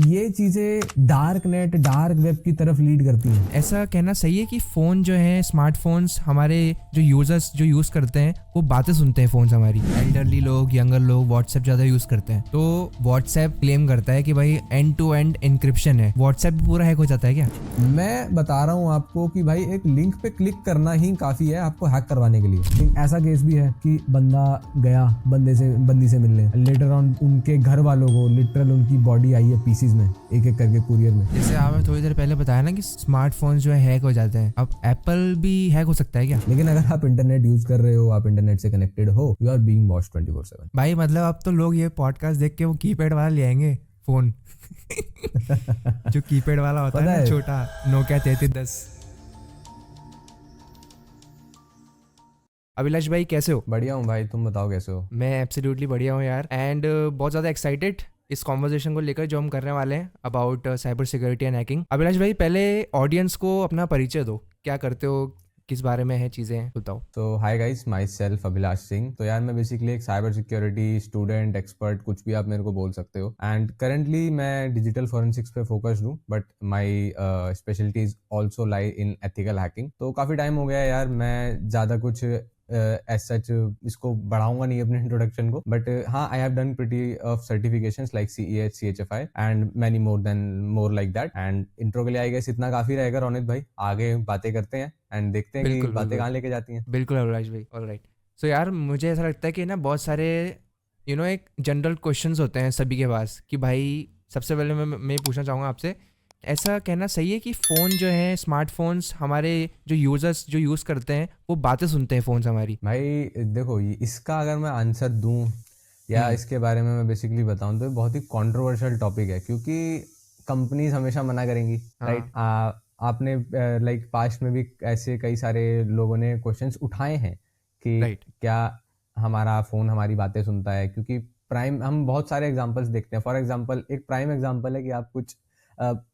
ये चीजें dark net dark web की तरफ लीड करती हैं। ऐसा कहना सही है कि फ़ोन जो है, स्मार्टफोन्स हमारे जो यूज़र्स जो यूज़ करते हैं वो बातें सुनते हैं फ़ोन्स हमारी। एल्डरली लोग, यंगर लोग व्हाट्सएप ज़्यादा यूज़ करते हैं, तो व्हाट्सएप क्लेम करता है कि भाई एंड टू एंड इंक्रिप्शन है। व्हाट्सएप भी पूरा हैक हो जाता है क्या? मैं बता रहा हूँ आपको कि भाई एक लिंक पे क्लिक करना ही काफी है आपको हैक करवाने के लिए। लेकिन ऐसा केस भी है कि बंदा गया बंदी से मिलने, लेटर ऑन उनके घर वालों को लिटरल उनकी बॉडी आई है पीसीज में, एक एक करके कुरियर में। जैसे आपने थोड़ी देर पहले बताया ना कि स्मार्टफोन जो है हैक हो जाते हैं, अब एप्पल भी हैक हो सकता है क्या? लेकिन अगर आप इंटरनेट यूज कर रहे हो, आप इंटरनेट से कनेक्टेड हो, यू आर बीइंग वॉच्ड 24/7। भाई मतलब अब तो लोग ये पॉडकास्ट देख के वो कीपैड वाला ले आएंगे फोन जो कीपैड वाला होता है पता ना, है। छोटा नोकिया 3310। अभिलाष भाई कैसे हो? बढ़िया हूँ भाई, तुम बताओ कैसे हो। मैं एब्सोल्युटली बढ़िया हूँ यार, एंड बहुत ज़्यादा एक्साइटेड इस कॉन्वर्जेशन को लेकर जो हम करने वाले हैं about cyber security and hacking. Abhilash भाई पहले ऑडियंस को अपना परिचय दो, क्या करते हो, किस बारे में है चीज़ें बताओ। तो hi guys, my self Abhilash Singh. तो यार मैं बेसिकली एक साइबर सिक्योरिटी स्टूडेंट, एक्सपर्ट, कुछ भी आप मेरे को बोल सकते हो। एंड करेंटली मैं डिजिटल फॉरेंसिक्स पे फोकस्ड हूँ, but my speciality is also lie in ethical hacking. तो काफ़ी टाइम हो गया है यार, मैं ज़्यादा कुछ एज सच इसको बढ़ाऊंगा नहीं अपने इंट्रोडक्शन को, बट हाँ, आई have done pretty of certifications like CEH, CHFI and many more like that. And intro के लिए आई गेस इतना काफी रहेगा रोनित भाई, आगे बातें करते हैं एंड देखते हैं कि बिल्कुल बातें बिल्कुल कहाँ लेके जाती हैं। बिल्कुल अभिलाष भाई, ऑलराइट। सो यार मुझे ऐसा लगता है कि ना बहुत सारे एक जनरल क्वेश्चंस होते हैं सभी के पास कि भाई सबसे पहले मैं पूछना चाहूँगा आपसे, ऐसा कहना सही है कि फ़ोन जो है, स्मार्टफोन्स हमारे जो यूज़र्स जो यूज़ करते हैं वो बातें सुनते हैं फ़ोन्स हमारी? भाई देखो, इसका अगर मैं आंसर दूं या इसके बारे में मैं बेसिकली बताऊं तो ये बहुत ही कंट्रोवर्शियल टॉपिक है, क्योंकि कंपनीज हमेशा मना करेंगी, राइट। हाँ। आपने लाइक पास्ट में भी ऐसे कई सारे लोगों ने क्वेश्चंस उठाए हैं कि राइट। क्या हमारा फ़ोन हमारी बातें सुनता है, क्योंकि प्राइम, हम बहुत सारे एग्जांपल्स देखते हैं। फॉर एग्जांपल एक प्राइम एग्जांपल है कि आप कुछ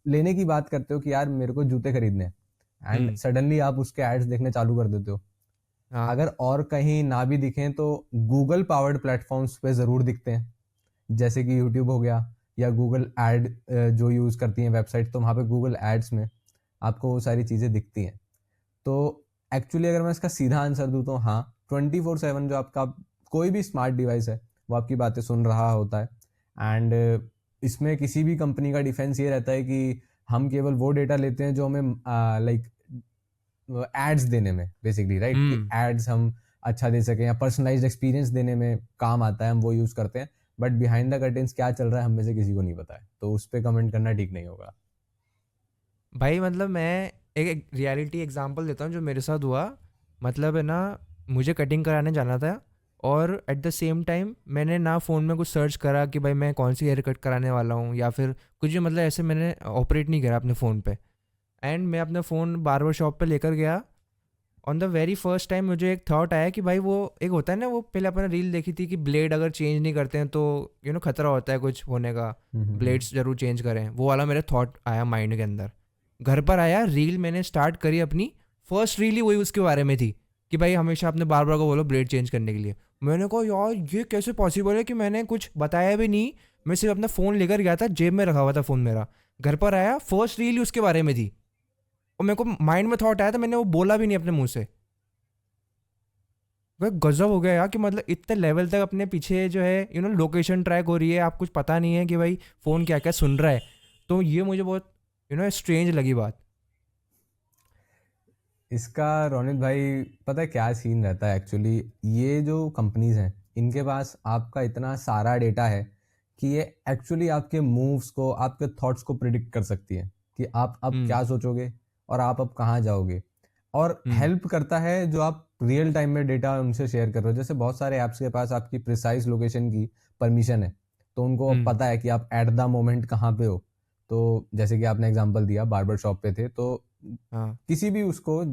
लेने की बात करते हो कि यार मेरे को जूते खरीदने हैं, एंड सडनली आप उसके एड्स देखने चालू कर देते हो। हाँ। अगर और कहीं ना भी दिखें तो गूगल पावर्ड प्लेटफॉर्म्स पे ज़रूर दिखते हैं, जैसे कि यूट्यूब हो गया या गूगल एड जो यूज़ करती हैं वेबसाइट, तो वहाँ पे गूगल एड्स में आपको वो सारी चीज़ें दिखती हैं। तो एक्चुअली अगर मैं इसका सीधा आंसर दूँ तो हाँ, 24/7 जो आपका कोई भी स्मार्ट डिवाइस है वो आपकी बातें सुन रहा होता है। एंड इसमें किसी भी कंपनी का डिफेंस ये रहता है कि हम केवल वो डेटा लेते हैं जो हमें लाइक एड्स देने में, बेसिकली राइट, कि एड्स हम अच्छा दे सकें या पर्सनलाइज्ड एक्सपीरियंस देने में काम आता है, हम वो यूज़ करते हैं। बट बिहाइंड द कर्टेन्स क्या चल रहा है हम में से किसी को नहीं पता है, तो उस पर कमेंट करना ठीक नहीं होगा। भाई मतलब मैं एक रियलिटी एग्जांपल देता हूँ जो मेरे साथ हुआ। मतलब है ना, मुझे कटिंग कराने जाना था और एट द सेम टाइम मैंने ना फ़ोन में कुछ सर्च करा कि भाई मैं कौन सी हेयर कट कराने वाला हूँ या फिर कुछ भी, मतलब ऐसे मैंने ऑपरेट नहीं करा अपने फ़ोन पे। एंड मैं अपना फ़ोन बार्बर शॉप पे लेकर गया। On the very first time मुझे एक थॉट आया कि भाई वो एक होता है ना, वो पहले अपने रील देखी थी कि ब्लेड अगर चेंज नहीं करते हैं तो खतरा होता है कुछ होने का, ब्लेड्स जरूर चेंज करें। वो वाला मेरा थॉट आया माइंड के अंदर। घर पर आया, रील मैंने स्टार्ट करी अपनी, फर्स्ट रील ही वही उसके बारे में थी कि भाई हमेशा अपने बार बार को बोलो ब्लेड चेंज करने के लिए। मैंने कहा यार ये कैसे पॉसिबल है कि मैंने कुछ बताया भी नहीं, मैं सिर्फ अपना फ़ोन लेकर गया था, जेब में रखा हुआ था फ़ोन मेरा। घर पर आया, फर्स्ट रील ही उसके बारे में थी और मेरे को माइंड में थॉट आया था, मैंने वो बोला भी नहीं अपने मुंह से। वह गजब हो गया यार कि मतलब इतने लेवल तक अपने पीछे जो है लोकेशन ट्रैक हो रही है, आप कुछ पता नहीं है कि भाई फ़ोन क्या क्या सुन रहा है। तो ये मुझे बहुत स्ट्रेंज लगी बात। इसका रोनित भाई पता है क्या सीन रहता है एक्चुअली, ये जो कंपनीज हैं इनके पास आपका इतना सारा डेटा है कि ये एक्चुअली आपके मूव्स को, आपके थॉट्स को प्रिडिक्ट कर सकती है कि आप अब क्या सोचोगे और आप अब कहाँ जाओगे, और हेल्प करता है जो आप रियल टाइम में डेटा उनसे शेयर कर रहे हो। जैसे बहुत सारे ऐप्स के पास आपकी प्रिसाइज लोकेशन की परमिशन है, तो उनको अब पता है कि आप एट द मोमेंट कहाँ पे हो। तो जैसे कि आपने एग्जांपल दिया बार्बर शॉप पे थे, तो किसी भी उसको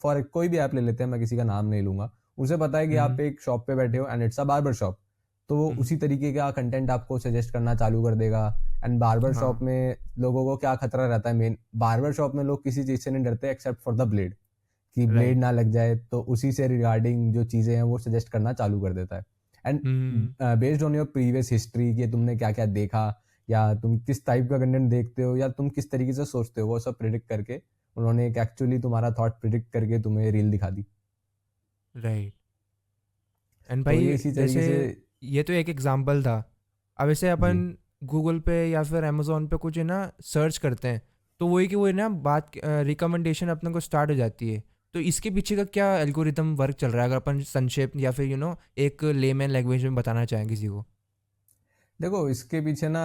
फॉर कोई भी ऐप ले लेते हैं, मैं किसी का नाम नहीं लूंगा, उसे पता है कि आप एक शॉप पे बैठे हो and it's a barber shop, तो वो उसी तरीके का कंटेंट आपको सजेस्ट करना चालू कर देगा। एंड बार्बर शॉप में लोगों को क्या खतरा रहता है, मेन बार्बर शॉप में लोग किसी चीज से नहीं डरते एक्सेप्ट फॉर द ब्लेड, कि ब्लेड ना लग जाए, तो उसी से रिगार्डिंग जो चीजें हैं वो सजेस्ट करना चालू कर देता है। And based on your previous history कि तुमने क्या क्या देखा, या तुम किस टाइप का कंटेंट देखते हो या तुम किस तरीके से सोचते हो, वो सब प्रिडिक्ट करके उन्होंने एक एक्चुअली तुम्हारा थॉट प्रिडिक्ट करके तुम्हें रील दिखा दी। राइट। एंड तो ये भाई इसी तरीके जैसे से। ये तो एक एग्जांपल था। अब ऐसे जी। अपन गूगल पे या फिर अमेज़ोन पे कुछ है ना सर्च करते हैं, तो वही कि वो है ना बात रिकमेंडेशन अपने को स्टार्ट हो जाती है। तो इसके पीछे का क्या एल्गोरिदम वर्क चल रहा है, अगर अपन संक्षेप या फिर एक लेमैन लैंग्वेज में बताना चाहें किसी को? देखो इसके पीछे ना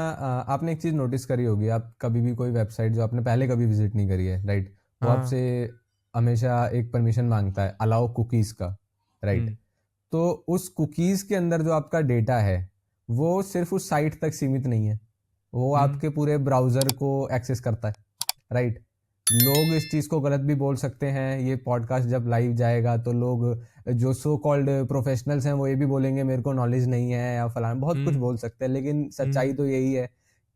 आपने एक चीज़ नोटिस करी होगी, आप कभी भी कोई वेबसाइट जो आपने पहले कभी विजिट नहीं करी है, राइट, वो हाँ। आपसे हमेशा एक परमिशन मांगता है, अलाउ कुकीज़ का, राइट। हुँ। तो उस कुकीज़ के अंदर जो आपका डेटा है वो सिर्फ उस साइट तक सीमित नहीं है, वो हुँ। आपके पूरे ब्राउज़र को एक्सेस करता है, राइट। लोग इस चीज़ को गलत भी बोल सकते हैं, ये पॉडकास्ट जब लाइव जाएगा तो लोग जो सो कॉल्ड प्रोफेशनल्स हैं वो ये भी बोलेंगे मेरे को नॉलेज नहीं है या फलाना, बहुत कुछ हुँ। बोल सकते हैं, लेकिन सच्चाई हुँ। तो यही है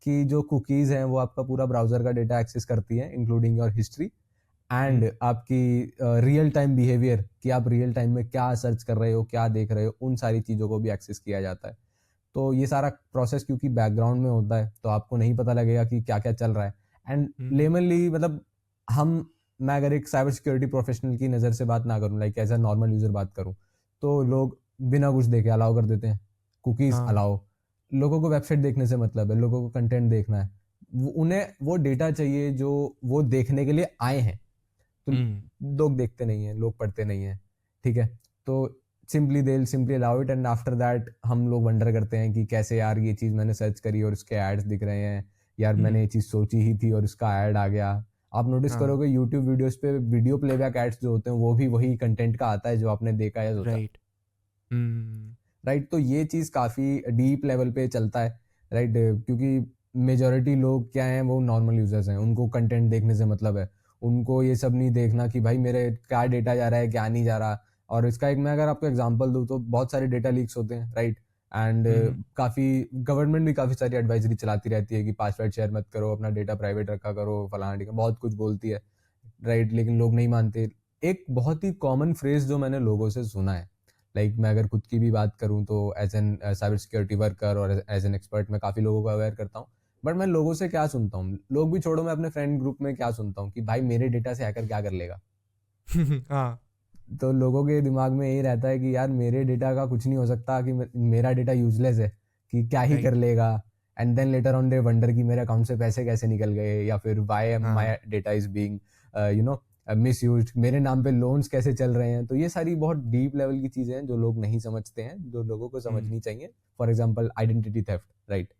कि जो कुकीज़ हैं वो आपका पूरा ब्राउज़र का डेटा एक्सेस करती हैं, including your history hmm. And आपकी रियल टाइम बिहेवियर, कि आप रियल टाइम में क्या सर्च कर रहे हो, क्या देख रहे हो, उन सारी चीज़ों को भी एक्सेस किया जाता है। तो ये सारा प्रोसेस क्योंकि बैकग्राउंड में होता है तो आपको नहीं पता लगेगा कि क्या क्या चल रहा है। एंड हुँ। लेमनली मतलब हम मैं अगर एक साइबर सिक्योरिटी प्रोफेशनल की नज़र से बात ना करूँ, like as a normal user बात करूँ, तो लोग बिना कुछ देखे अलाउ कर देते हैं, कुकीज़ हाँ। अलाउ। लोगों को वेबसाइट देखने से मतलब है, लोगों को कंटेंट देखना है, उन्हें वो डेटा चाहिए जो वो देखने के लिए आए हैं। तो हुँ। लोग देखते नहीं हैं, लोग पढ़ते नहीं हैं, ठीक है? तो simply they will simply allow it and after that हम लोग वंडर करते हैं कि कैसे यार ये चीज़ मैंने सर्च करी और इसके एड्स दिख रहे हैं, यार मैंने हुँ। ये चीज़ सोची ही थी और इसका ऐड आ गया। आप नोटिस हाँ। करोगे यूट्यूब वीडियोज़ पे वीडियो प्लेबैक एड्स जो होते हैं वो भी वही कंटेंट का आता है जो आपने देखा या सोचा। राइट। हुँ। राइट, तो ये चीज़ काफ़ी डीप लेवल पे चलता है, राइट, क्योंकि मेजॉरिटी लोग क्या हैं वो नॉर्मल यूजर्स हैं, उनको कंटेंट देखने से मतलब है, उनको ये सब नहीं देखना कि भाई मेरे क्या डेटा जा रहा है क्या नहीं जा रहा। और इसका एक मैं अगर आपको एग्जांपल दूं तो बहुत सारे डेटा लीक्स होते हैं, राइट, एंड हुँ। काफ़ी गवर्नमेंट भी काफ़ी सारी एडवाइजरी चलाती रहती है कि पासवर्ड शेयर मत करो, अपना डेटा प्राइवेट रखा करो, फलाना ढिकाना बहुत कुछ बोलती है, राइट, लेकिन लोग नहीं मानते। एक बहुत ही कॉमन फ्रेज जो मैंने लोगों से सुना है, लाइक मैं अगर खुद की भी बात करूँ तो as an cyber security worker और एज एन एक्सपर्ट मैं काफ़ी लोगों को अवेयर करता हूँ। बट मैं लोगों से क्या सुनता हूँ, लोग भी छोड़ो, मैं अपने फ्रेंड ग्रुप में क्या सुनता हूँ कि भाई मेरे डेटा से हैकर क्या कर लेगा। हाँ। तो लोगों के दिमाग में यही रहता है कि यार मेरे डेटा का कुछ नहीं हो सकता, कि मेरा डेटा यूजलेस है, कि क्या ही कर राइट। लेगा। And then later on they wonder कि मेरे अकाउंट से पैसे कैसे निकल गए, या फिर वाई हाँ। My data is being you know miss use, मेरे नाम पे लोन्स कैसे चल रहे हैं। तो ये सारी बहुत डीप लेवल की चीजें हैं जो लोग नहीं समझते हैं, जो लोगों को हुँ। समझनी चाहिए। For example identity theft, right,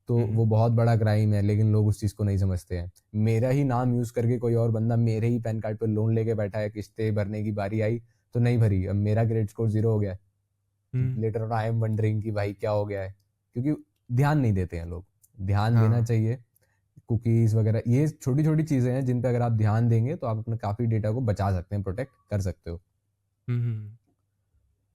तो हुँ। वो बहुत बड़ा क्राइम है लेकिन लोग उस चीज़ को नहीं समझते हैं। मेरा ही नाम यूज़ करके कोई और बंदा मेरे ही पैन कार्ड पे लोन लेके बैठा है, किस्तें भरने की बारी आई तो नहीं भरी, अब मेरा क्रेडिट स्कोर 0 हो गया है। हुँ। Later on I am wondering कि भाई क्या हो गया है? क्योंकि ध्यान नहीं देते हैं लोग। ध्यान देना हाँ। चाहिए। कुकीज़ वगैरह ये छोटी-छोटी चीज़ें हैं जिन पे अगर आप ध्यान देंगे तो आप अपने काफ़ी डेटा को बचा सकते हैं, प्रोटेक्ट कर सकते हो। हुँ। हुँ।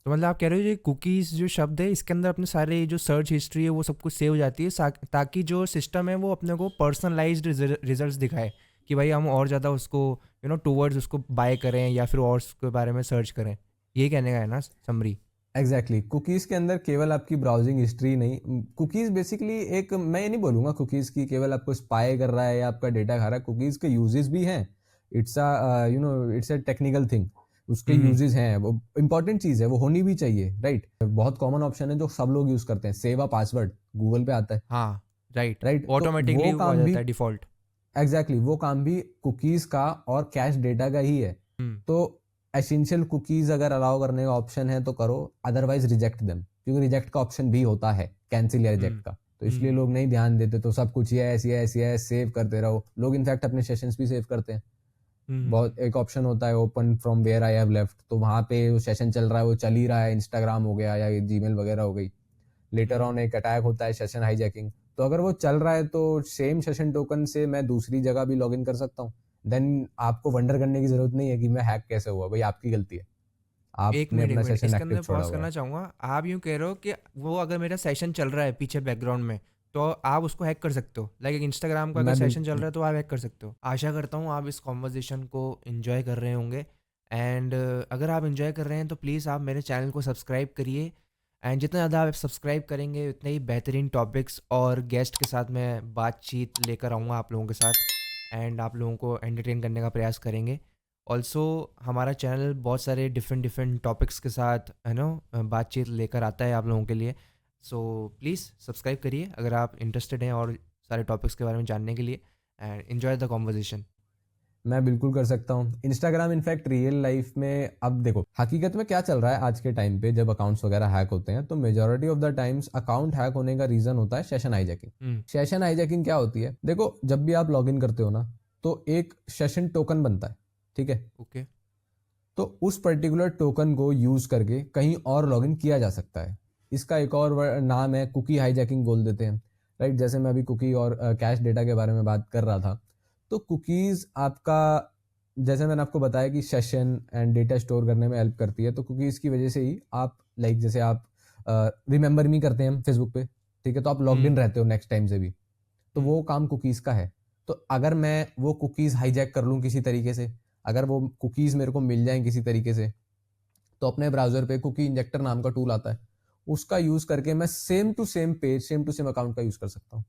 तो मतलब आप कह रहे हो ये कुकीज़ जो शब्द है इसके अंदर अपने सारे जो सर्च हिस्ट्री है वो सब कुछ सेव हो जाती है, ताकि जो सिस्टम है वो अपने को पर्सनलाइज्ड रिजल्ट्स दिखाए, कि भाई हम और ज़्यादा उसको टूवर्ड्स उसको बाय करें या फिर और उसके बारे में सर्च करें। ये कहने का है ना समरी? एग्जैक्टली कुकीज़ के अंदर केवल आपकी ब्राउजिंग हिस्ट्री नहीं, कुकीज़ बेसिकली एक, मैं ये नहीं बोलूँगा कुकीज़ की केवल आपको स्पाई कर रहा है या आपका डेटा खा रहा है, कुकीज़ के यूजेस भी हैं। It's a it's a technical thing, उसके हुँ। हुँ। यूजेस हैं, वो इंपॉर्टेंट चीज़ है, वो होनी भी चाहिए, राइट। बहुत कॉमन ऑप्शन है जो सब लोग यूज़ करते हैं, सेव अ पासवर्ड, गूगल पे आता है, हाँ। राइट। राइट, तो वो ऑटोमेटिकली वो आ काम भी, जाता है डिफ़ॉल्ट। एग्जैक्टली वो काम भी कुकीज़ का और कैश डेटा का ही है। हुँ। तो एसेंशियल कुकीज़ अगर अलाउ करने का ऑप्शन है तो करो, अदरवाइज रिजेक्ट देम, क्योंकि रिजेक्ट का ऑप्शन भी होता है, कैंसिल या रिजेक्ट हुँ। का। तो इसलिए हुँ। लोग नहीं ध्यान देते, तो सब कुछ येस येस येस सेव करते रहो। लोग इनफैक्ट अपने सेशंस भी सेव करते हैं। हुँ। हुँ। बहुत एक ऑप्शन होता है open from where I have left, तो वहाँ पे वो सेशन चल रहा है, वो चल ही रहा है, इंस्टाग्राम हो गया या जीमेल वगैरह हो गई। लेटर ऑन हुँ। एक अटैक होता है, सेशन हाईजैकिंग, तो अगर वो चल रहा है तो सेम सेशन टोकन से मैं दूसरी जगह भी लॉगिन कर सकता हूँ। देन आपको वंडर करने की जरूरत नहीं है कि मैं हैक कैसे हुआ, भाई आपकी गलती है, आपने एक अपना मिनट सेशन इसके एक्टिव अंदर छोड़ा पॉज़ हुआ करना है। चाहूँगा। आप यूँ कह रहे हो कि वो अगर मेरा सेशन चल रहा है पीछे बैकग्राउंड में, तो आप उसको हैक कर सकते हो। लाइक एक इंस्टाग्राम का अगर मैं सेशन चल बिल्कुल रहा है तो आप हैक कर सकते हो। आशा करता हूँ आप इस कन्वर्सेशन को एन्जॉय कर रहे होंगे, एंड अगर आप एन्जॉय कर रहे हैं तो प्लीज़ आप मेरे चैनल को सब्सक्राइब करिए। एंड जितना ज़्यादा आप सब्सक्राइब करेंगे उतने ही बेहतरीन टॉपिक्स और गेस्ट के साथ मैं बातचीत लेकर आऊँगा आप लोगों के साथ, एंड आप लोगों को एंटरटेन करने का प्रयास करेंगे। ऑल्सो हमारा चैनल बहुत सारे डिफरेंट डिफरेंट टॉपिक्स के साथ बातचीत लेकर आता है आप लोगों के लिए। सो प्लीज़ सब्सक्राइब करिए अगर आप इंटरेस्टेड हैं और सारे टॉपिक्स के बारे में जानने के लिए, एंड एन्जॉय द कॉन्वर्जेसन। मैं बिल्कुल कर सकता हूँ। इंस्टाग्राम इनफैक्ट रियल लाइफ में, अब देखो हकीकत में क्या चल रहा है आज के टाइम पे, जब अकाउंट्स वगैरह हैक होते हैं तो majority of the times account hack होने का रीजन होता है सेशन हाईजैकिंग। सेशन हाईजैकिंग क्या होती है? देखो जब भी आप लॉगिन करते हो ना, तो एक सेशन टोकन बनता है, ठीक है? ओके। तो उस पर्टिकुलर टोकन को यूज करके कहीं और लॉगिन किया जा सकता है। इसका एक और नाम है कुकी हाईजैकिंग बोल देते हैं, राइट? जैसे मैं अभी कुकी और कैश डेटा के बारे में बात कर रहा था, तो कुकीज़ आपका, जैसे मैंने आपको बताया कि सेशन एंड डेटा स्टोर करने में हेल्प करती है, तो कुकीज़ की वजह से ही आप, लाइक जैसे आप रिमेंबर मी करते हैं फेसबुक पे, ठीक है? तो आप लॉग्ड इन रहते हो नेक्स्ट टाइम से भी, तो वो काम कुकीज़ का है। तो अगर मैं वो कुकीज़ हाईजैक कर लूँ किसी तरीके से, अगर वो कुकीज़ मेरे को मिल जाएं किसी तरीके से, तो अपने ब्राउज़र पे कुकी इंजेक्टर नाम का टूल आता है, उसका यूज़ करके मैं same to same page, same to same account का यूज़ कर सकता हूँ,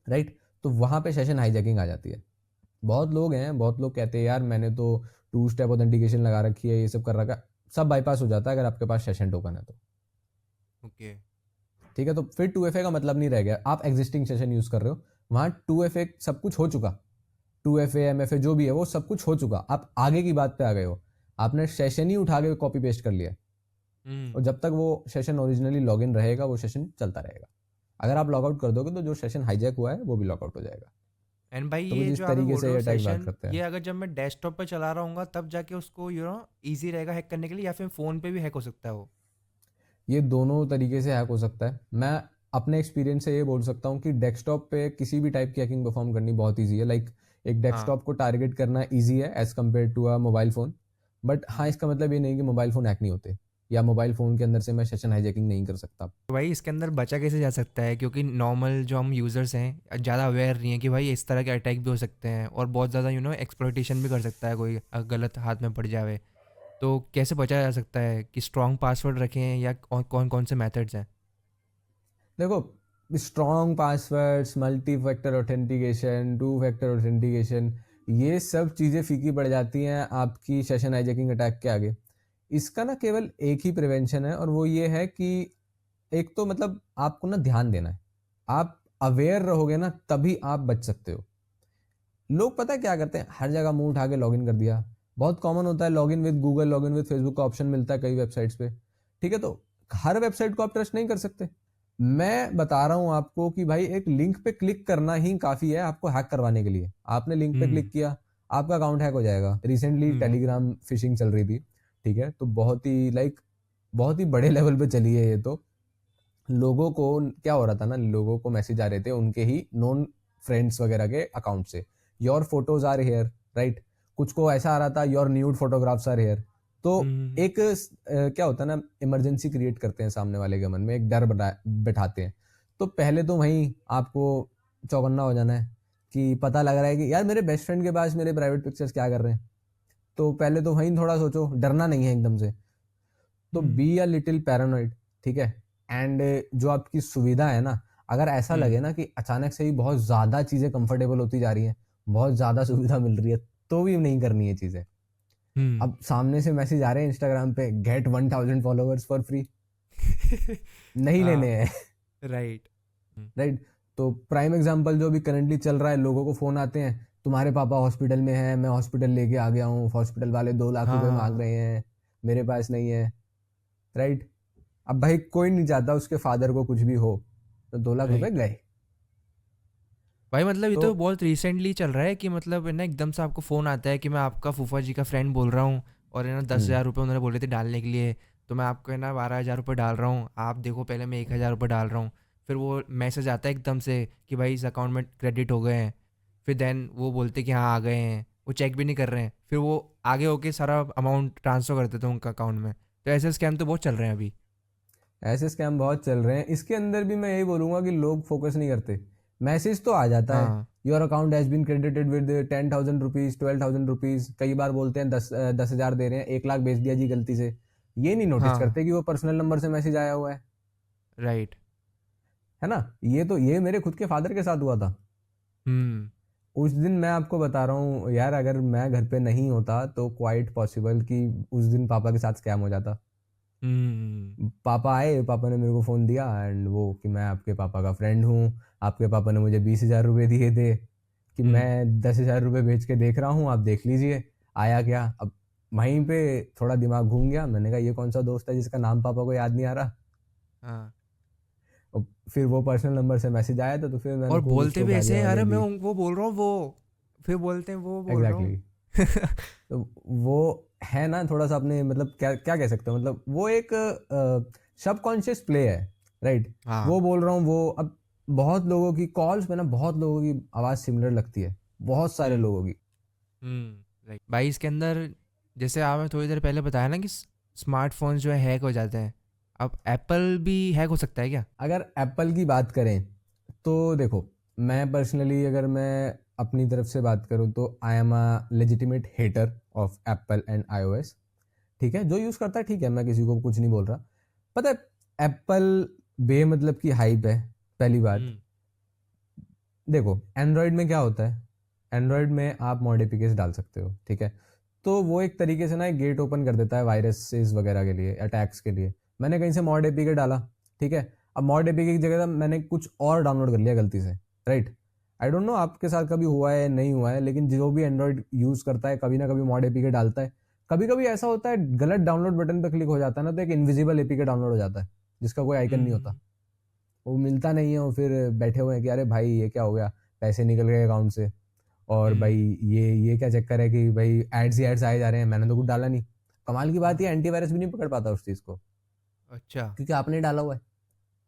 राइट? तो वहाँ पे सेशन हाईजैकिंग आ जाती है। बहुत लोग हैं, बहुत लोग कहते हैं यार मैंने तो टू स्टेप ऑथेंटिकेशन लगा रखी है, ये सब कर रखा है, सब बाईपास हो जाता है अगर आपके पास सेशन टोकन है तो। ओके। ठीक है, तो फिर 2FA का मतलब नहीं रह गया। आप एग्जिस्टिंग सेशन यूज कर रहे हो, वहां 2FA सब कुछ हो चुका, 2FA MFA जो भी है वो सब कुछ हो चुका, आप आगे की बात पे आ गए हो। आपने सेशन ही उठा के कॉपी पेस्ट कर लिया, और जब तक वो सेशन ओरिजिनली लॉगिन रहेगा वो सेशन चलता रहेगा। अगर आप लॉगआउट कर दोगे तो जो सेशन हाईजैक हुआ है वो भी लॉगआउट हो जाएगा। एंड भाई तो कुछ ये इस जो आप तरीके बोल रहे से हो अटैक बात सेशन, करते ये हैं। अगर जब मैं डेस्कटॉप पे चला रहा हूँ तब जाके उसको इजी रहेगा हैक करने के लिए, या फिर फ़ोन पे भी हैक हो सकता है वो? ये दोनों तरीके से हैक हो सकता है। मैं अपने एक्सपीरियंस से ये बोल सकता हूँ कि डेस्कटॉप पे किसी भी टाइप की हैकिंग परफॉर्म करनी बहुत ईजी है। लाइक एक हाँ। डेस्कटॉप को टारगेट करना ईजी है as compare to a mobile phone. But हाँ, इसका मतलब ये नहीं कि मोबाइल फ़ोन हैक नहीं होते, या मोबाइल फ़ोन के अंदर से मैं सेशन हाईजैकिंग नहीं कर सकता। तो भाई इसके अंदर बचा कैसे जा सकता है, क्योंकि नॉर्मल जो हम यूज़र्स हैं ज़्यादा अवेयर नहीं है कि भाई इस तरह के अटैक भी हो सकते हैं, और बहुत ज़्यादा एक्सप्लॉइटेशन भी कर सकता है कोई अगर गलत हाथ में पड़ जावे। तो कैसे बचा जा सकता है कि स्ट्रॉन्ग पासवर्ड रखें, या कौन कौन से मेथड्स हैं? देखो, strong passwords, multi factor authentication, two factor authentication, ये सब चीज़ें फीकी पड़ जाती हैं आपकी सेशन हाईजैकिंग अटैक के आगे। इसका ना केवल एक ही प्रिवेंशन है, और वो ये है कि एक तो मतलब आपको ना ध्यान देना है। आप अवेयर रहोगे ना तभी आप बच सकते हो। लोग पता है क्या करते हैं, हर जगह मुंह उठा के लॉगिन कर दिया। बहुत कॉमन होता है login with Google, login with Facebook का ऑप्शन मिलता है कई वेबसाइट्स पे, ठीक है? तो हर वेबसाइट को आप ट्रस्ट नहीं कर सकते। मैं बता रहा हूं आपको कि भाई एक लिंक पे क्लिक करना ही काफी है आपको हैक करवाने के लिए। आपने लिंक पे हम्म। क्लिक किया, आपका अकाउंट हैक हो जाएगा। रिसेंटली हम्म। टेलीग्राम फिशिंग चल रही थी, ठीक है? तो बहुत ही बहुत ही बड़े लेवल पे चली है ये तो। लोगों को क्या हो रहा था ना, लोगों को मैसेज आ रहे थे उनके ही नॉन फ्रेंड्स वगैरह के अकाउंट से, your photos are here, right? कुछ को ऐसा आ रहा था, your nude photographs are here. तो हम्म। एक क्या होता है ना, इमरजेंसी क्रिएट करते हैं सामने वाले के मन में, एक डर बैठाते हैं। तो पहले तो वहीं आपको चौकन्ना हो जाना है कि पता लग रहा है कि यार मेरे बेस्ट फ्रेंड के पास मेरे प्राइवेट पिक्चर्स क्या कर रहे हैं। तो पहले तो वहीं थोड़ा सोचो, डरना नहीं है एकदम से। तो हम्म। बी अ लिटिल पैरानॉइड, ठीक है? एंड जो आपकी सुविधा है ना, अगर ऐसा हम्म। लगे ना कि अचानक से ही बहुत ज़्यादा चीज़ें कंफर्टेबल होती जा रही हैं, बहुत ज़्यादा सुविधा मिल रही है, तो भी नहीं करनी है चीज़ें। हम्म। अब सामने से मैसेज आ रहे हैं इंस्टाग्राम पे, गेट 1000 फॉलोअर्स फॉर फ्री, नहीं लेने हाँ। हैं। राइट। राइट? तो प्राइम एग्जांपल जो भी करंटली चल रहा है, लोगों को फोन आते हैं, तुम्हारे पापा हॉस्पिटल में हैं, मैं हॉस्पिटल लेके आ गया हूँ, हॉस्पिटल वाले 2 लाख रुपए मांग हाँ। रहे हैं, मेरे पास नहीं है, राइट? अब भाई कोई नहीं चाहता उसके फादर को कुछ भी हो, तो 2 लाख रुपए राइट। गए। भाई मतलब ये तो तो बहुत रिसेंटली चल रहा है कि मतलब है ना, एकदम से आपको फ़ोन आता है कि मैं आपका फूफा जी का फ्रेंड बोल रहा हूँ, और है ना 10,000 रुपये उन्होंने बोले थे डालने के लिए, तो मैं आपको है ना 12,000 रुपये डाल रहा हूँ, आप देखो पहले मैं 1,000 रुपये डाल रहा हूँ। फिर वो मैसेज आता है एकदम से कि भाई इस अकाउंट में क्रेडिट हो गए हैं। फिर देन वो बोलते कि हाँ आ गए हैं, वो चेक भी नहीं कर रहे हैं, फिर वो आगे होके सारा अमाउंट ट्रांसफ़र कर देते हैं उनका अकाउंट में। तो ऐसे स्कैम तो बहुत चल रहे हैं अभी। ऐसे स्कैम बहुत चल रहे हैं। इसके अंदर भी मैं यही बोलूंगा कि लोग फोकस नहीं करते। मैसेज तो आ जाता है, हाँ। Your account has been credited with 10,000 rupees, 12,000 rupees, कई बार बोलते हैं 10,000 दे रहे हैं, 1 लाख भेज दिया जी गलती से। ये नहीं नोटिस हाँ, करते कि वो पर्सनल नंबर से मैसेज आया हुआ राइट। है ना। ये मेरे खुद के फादर के साथ हुआ था। हुँ, उस दिन मैं आपको बता रहा हूँ यार, अगर मैं घर पे नहीं होता तो क्वाइट पॉसिबल कि उस दिन पापा के साथ स्कैम हो जाता। हुँ, पापा आए, पापा ने मेरे को फ़ोन दिया एंड वो कि मैं आपके पापा का फ्रेंड हूँ, आपके पापा ने मुझे 20,000 रुपये दिए थे कि हुँ। मैं 10,000 रुपये भेज के देख रहा हूँ, आप देख लीजिए आया क्या। अब वहीं पे थोड़ा दिमाग घूम गया, मैंने कहा ये कौन सा दोस्त है जिसका नाम पापा को याद नहीं आ रहा। हाँ, और फिर वो पर्सनल नंबर से मैसेज आया था, तो फिर मैंने और खूब बोलते उसको भी ऐसे गालियाँ हैं, अरे वालियाँ मैं दी। वो बोल रहा हूँ वो, फिर बोलते हैं वो बोल रहा एग्जैक्टली हूँ। तो वो है ना थोड़ा सा अपने, मतलब क्या क्या कह सकते हो, मतलब वो एक सबकॉन्शियस प्ले है, राइट। हाँ। वो बोल रहा हूँ वो अब बहुत लोगों की कॉल्स में ना, बहुत लोगों की आवाज़ सिमिलर लगती है, बहुत सारे हुँ, लोगों की। हुँ, राइट। भाई इसके अंदर जैसे आपने थोड़ी देर पहले बताया ना कि स्मार्टफ़ोन्स जो है हैक हो जाते हैं। अब एप्पल भी हैक हो सकता है क्या? अगर एप्पल की बात करें तो देखो, मैं पर्सनली अगर मैं अपनी तरफ से बात करूँ तो I am a legitimate hater of Apple and iOS। ठीक है, जो यूज़ करता है ठीक है, मैं किसी को कुछ नहीं बोल रहा। पता है एप्पल बेमतलब की हाइप है, पहली बात। हुँ, देखो एंड्रॉयड में क्या होता है, एंड्रॉयड में आप मॉडिफिकेशन डाल सकते हो, ठीक है। तो वो एक तरीके से ना एक गेट ओपन कर देता है वायरसेस वगैरह के लिए, अटैक्स के लिए। मैंने कहीं से मॉड एपीके डाला, ठीक है। अब मॉड एपीके की जगह मैंने कुछ और डाउनलोड कर लिया गलती से, राइट। आई डोंट नो आपके साथ कभी हुआ है नहीं हुआ है, लेकिन जो भी एंड्रॉयड यूज़ करता है कभी ना कभी मॉड एपीके डालता है। कभी कभी ऐसा होता है गलत डाउनलोड बटन पर क्लिक हो जाता है ना, तो एक इनविजिबल एपीके डाउनलोड हो जाता है जिसका कोई आइकन नहीं होता। हुँ, वो मिलता नहीं है, और फिर बैठे हुए हैं कि अरे भाई ये क्या हो गया, पैसे निकल गए अकाउंट से। और भाई हुँ, ये क्या चक्कर है कि भाई एड्स ही एड्स आए जा रहे हैं, मैंने तो कुछ डाला नहीं। कमाल की बात, हाँ, ये एंटीवायरस भी नहीं पकड़ पाता उस चीज़ को, अच्छा, क्योंकि आपने डाला हुआ है।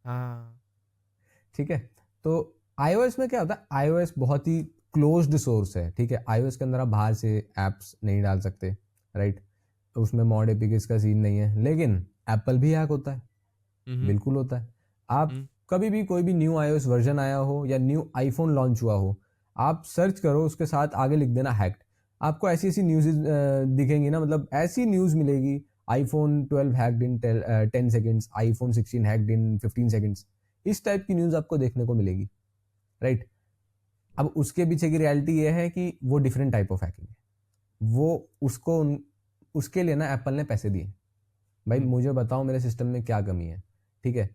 हाँ, ठीक है, तो iOS में क्या होता है, iOS बहुत ही क्लोज्ड सोर्स है, ठीक है। iOS के अंदर आप बाहर से एप्स नहीं डाल सकते, राइट। तो उसमें मॉड एपीकेस का सीन नहीं है, लेकिन एप्पल भी हैक होता है, हुँ, हुँ, बिल्कुल होता है। आप हुँ, कभी भी कोई भी न्यू iOS वर्जन आया हो या न्यू आईफोन लॉन्च हुआ हो, आप सर्च करो उसके साथ आगे लिख देना हैक्ड। आपको ऐसी ऐसी न्यूज़ दिखेंगी ना, मतलब ऐसी न्यूज़ मिलेगी, आईफोन 12 हैक्ड इन 10 सेकेंड्स, आईफोन 16 हैक्ड इन 15 सेकेंड्स। इस टाइप की न्यूज़ आपको देखने को मिलेगी, राइट। अब उसके पीछे की रियलिटी ये है कि वो डिफरेंट टाइप ऑफ हैकिंग है। वो उसको उसके लिए ना एप्पल ने पैसे दिए, भाई हुँ, मुझे बताओ मेरे सिस्टम में क्या कमी है, ठीक है।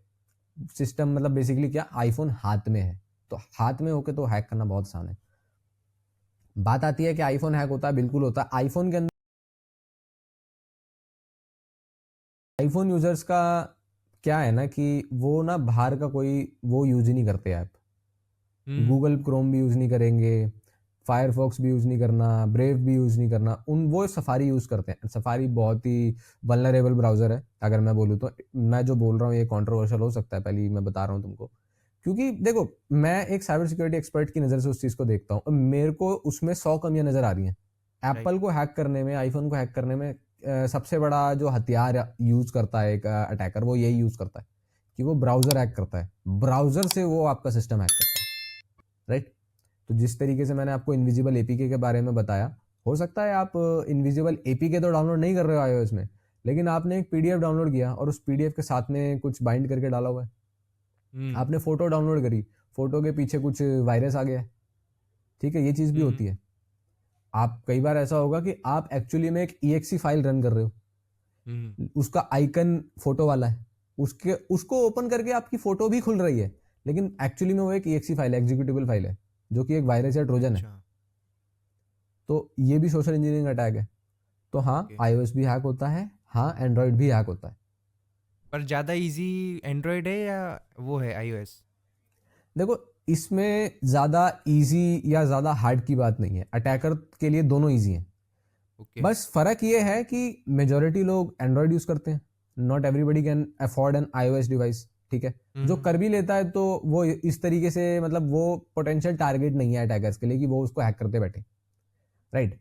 सिस्टम मतलब बेसिकली क्या, आईफोन हाथ में है, तो हाथ में होके तो हैक करना बहुत आसान है। बात आती है कि आईफोन हैक होता है, बिल्कुल होता है। आईफोन के अंदर आईफोन यूजर्स का क्या है ना कि वो ना बाहर का कोई वो यूज ही नहीं करते ऐप। हुँ, गूगल क्रोम भी यूज़ नहीं करेंगे, फायरफॉक्स भी यूज़ नहीं करना, ब्रेव भी यूज़ नहीं करना, उन वो सफारी यूज़ करते हैं। सफारी बहुत ही वल्नरेबल ब्राउज़र है, अगर मैं बोलूँ तो। मैं जो बोल रहा हूँ ये कंट्रोवर्शियल हो सकता है, पहले ही मैं बता रहा हूँ तुमको। क्योंकि देखो, मैं एक साइबर सिक्योरिटी एक्सपर्ट की नज़र से उस चीज़ को देखता हूँ, मेरे को उसमें 100 कमियां नज़र आ रही हैं। राइट, एप्पल को हैक करने में, आईफोन को हैक करने में सबसे बड़ा जो हथियार यूज़ करता है एक अटैकर, वो यही यूज़ करता है कि वो ब्राउज़र हैक करता है। ब्राउज़र से वो आपका सिस्टम हैक करता है, राइट। तो जिस तरीके से मैंने आपको इनविजिबल एपीके के बारे में बताया, हो सकता है आप इनविजिबल एपीके तो डाउनलोड नहीं कर रहे हो iOS में, लेकिन आपने एक पीडीएफ डाउनलोड किया और उस पीडीएफ के साथ में कुछ बाइंड करके डाला हुआ है। हुँ, आपने फोटो डाउनलोड करी, फोटो के पीछे कुछ वायरस आ गया है, ठीक है, ये चीज़ भी हुँ, होती है। आप कई बार ऐसा होगा कि आप एक्चुअली में एक EXE फाइल रन कर रहे हो, हुँ, उसका आइकन फोटो वाला है, उसके उसको ओपन करके आपकी फोटो भी खुल रही है, लेकिन एक्चुअली में वो एक EXE फाइल है, एग्जीक्यूटेबल फाइल है, जो कि एक वायरस या ट्रोजन है। अच्छा, तो ये भी सोशल इंजीनियरिंग अटैक है। तो हाँ, ओके। iOS भी हैक होता है, हाँ एंड्रॉयड भी हैक होता है। पर ज़्यादा ईज़ी एंड्रॉयड है या वो है आईओएस? देखो, इसमें ज़्यादा इजी या ज़्यादा हार्ड की बात नहीं है, अटैकर के लिए दोनों इजी हैं। ओके। बस फ़र्क ये है कि मेजॉरिटी लोग एंड्रॉयड यूज़ करते हैं, not everybody can afford N iOS device, ठीक है। जो हुँ, कर भी लेता है तो वो इस तरीके से, मतलब वो पोटेंशियल टारगेट नहीं है अटैकर्स के लिए कि वो उसको हैक करते बैठे, राइट।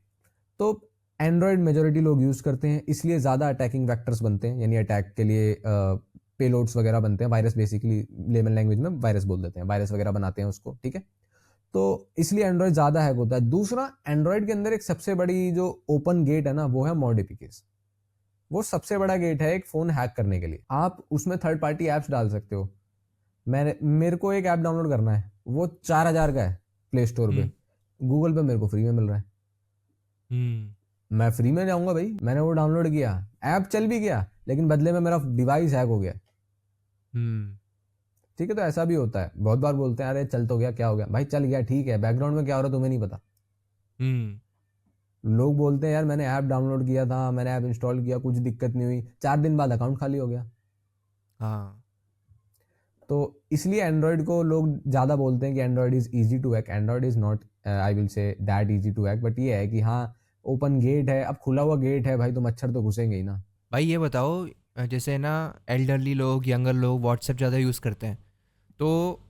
तो एंड्रॉयड मेजोरिटी लोग यूज़ करते हैं, इसलिए ज़्यादा अटैकिंग वेक्टर्स बनते हैं, यानी अटैक के लिए पेलोड्स वगैरह बनते हैं। वायरस बेसिकली लेमन लैंग्वेज में वायरस बोल देते हैं, वायरस वगैरह बनाते हैं उसको, ठीक है। तो इसलिए एंड्रॉयड ज़्यादा हैक होता है। दूसरा, एंड्रॉयड के अंदर एक सबसे बड़ी जो ओपन गेट है ना, वो है मॉड एपीकेस। वो सबसे बड़ा गेट है एक फ़ोन हैक करने के लिए। आप उसमें थर्ड पार्टी ऐप्स डाल सकते हो। मेरे को एक ऐप डाउनलोड करना है, वो 4000 का है प्ले स्टोर पे, हुँ, गूगल पे मेरे को फ्री में मिल रहा है। हुँ, मैं फ्री में जाऊंगा भाई। मैंने वो डाउनलोड किया, ऐप चल भी गया, लेकिन बदले में मेरा डिवाइस हैक हो गया। हुँ, ठीक है, तो ऐसा भी होता है। बहुत बार बोलते हैं अरे चल तो गया, क्या हो गया भाई? चल गया ठीक है, बैकग्राउंड में क्या हो रहा है तुम्हें नहीं पता। हुँ, लोग बोलते हैं यार मैंने ऐप डाउनलोड किया था, मैंने ऐप इंस्टॉल किया, कुछ दिक्कत नहीं हुई, 4 दिन बाद अकाउंट खाली हो गया। हाँ, तो इसलिए एंड्रॉयड को लोग ज़्यादा बोलते हैं कि Android is easy to hack. Android is not, I will say that easy to hack, but ये है कि हाँ, ओपन गेट है। अब खुला हुआ गेट है भाई, तो मच्छर तो घुसेंगे ही ना। भाई ये बताओ जैसे ना एल्डरली लोग, यंगर लोग व्हाट्सएप ज़्यादा यूज़ करते हैं, तो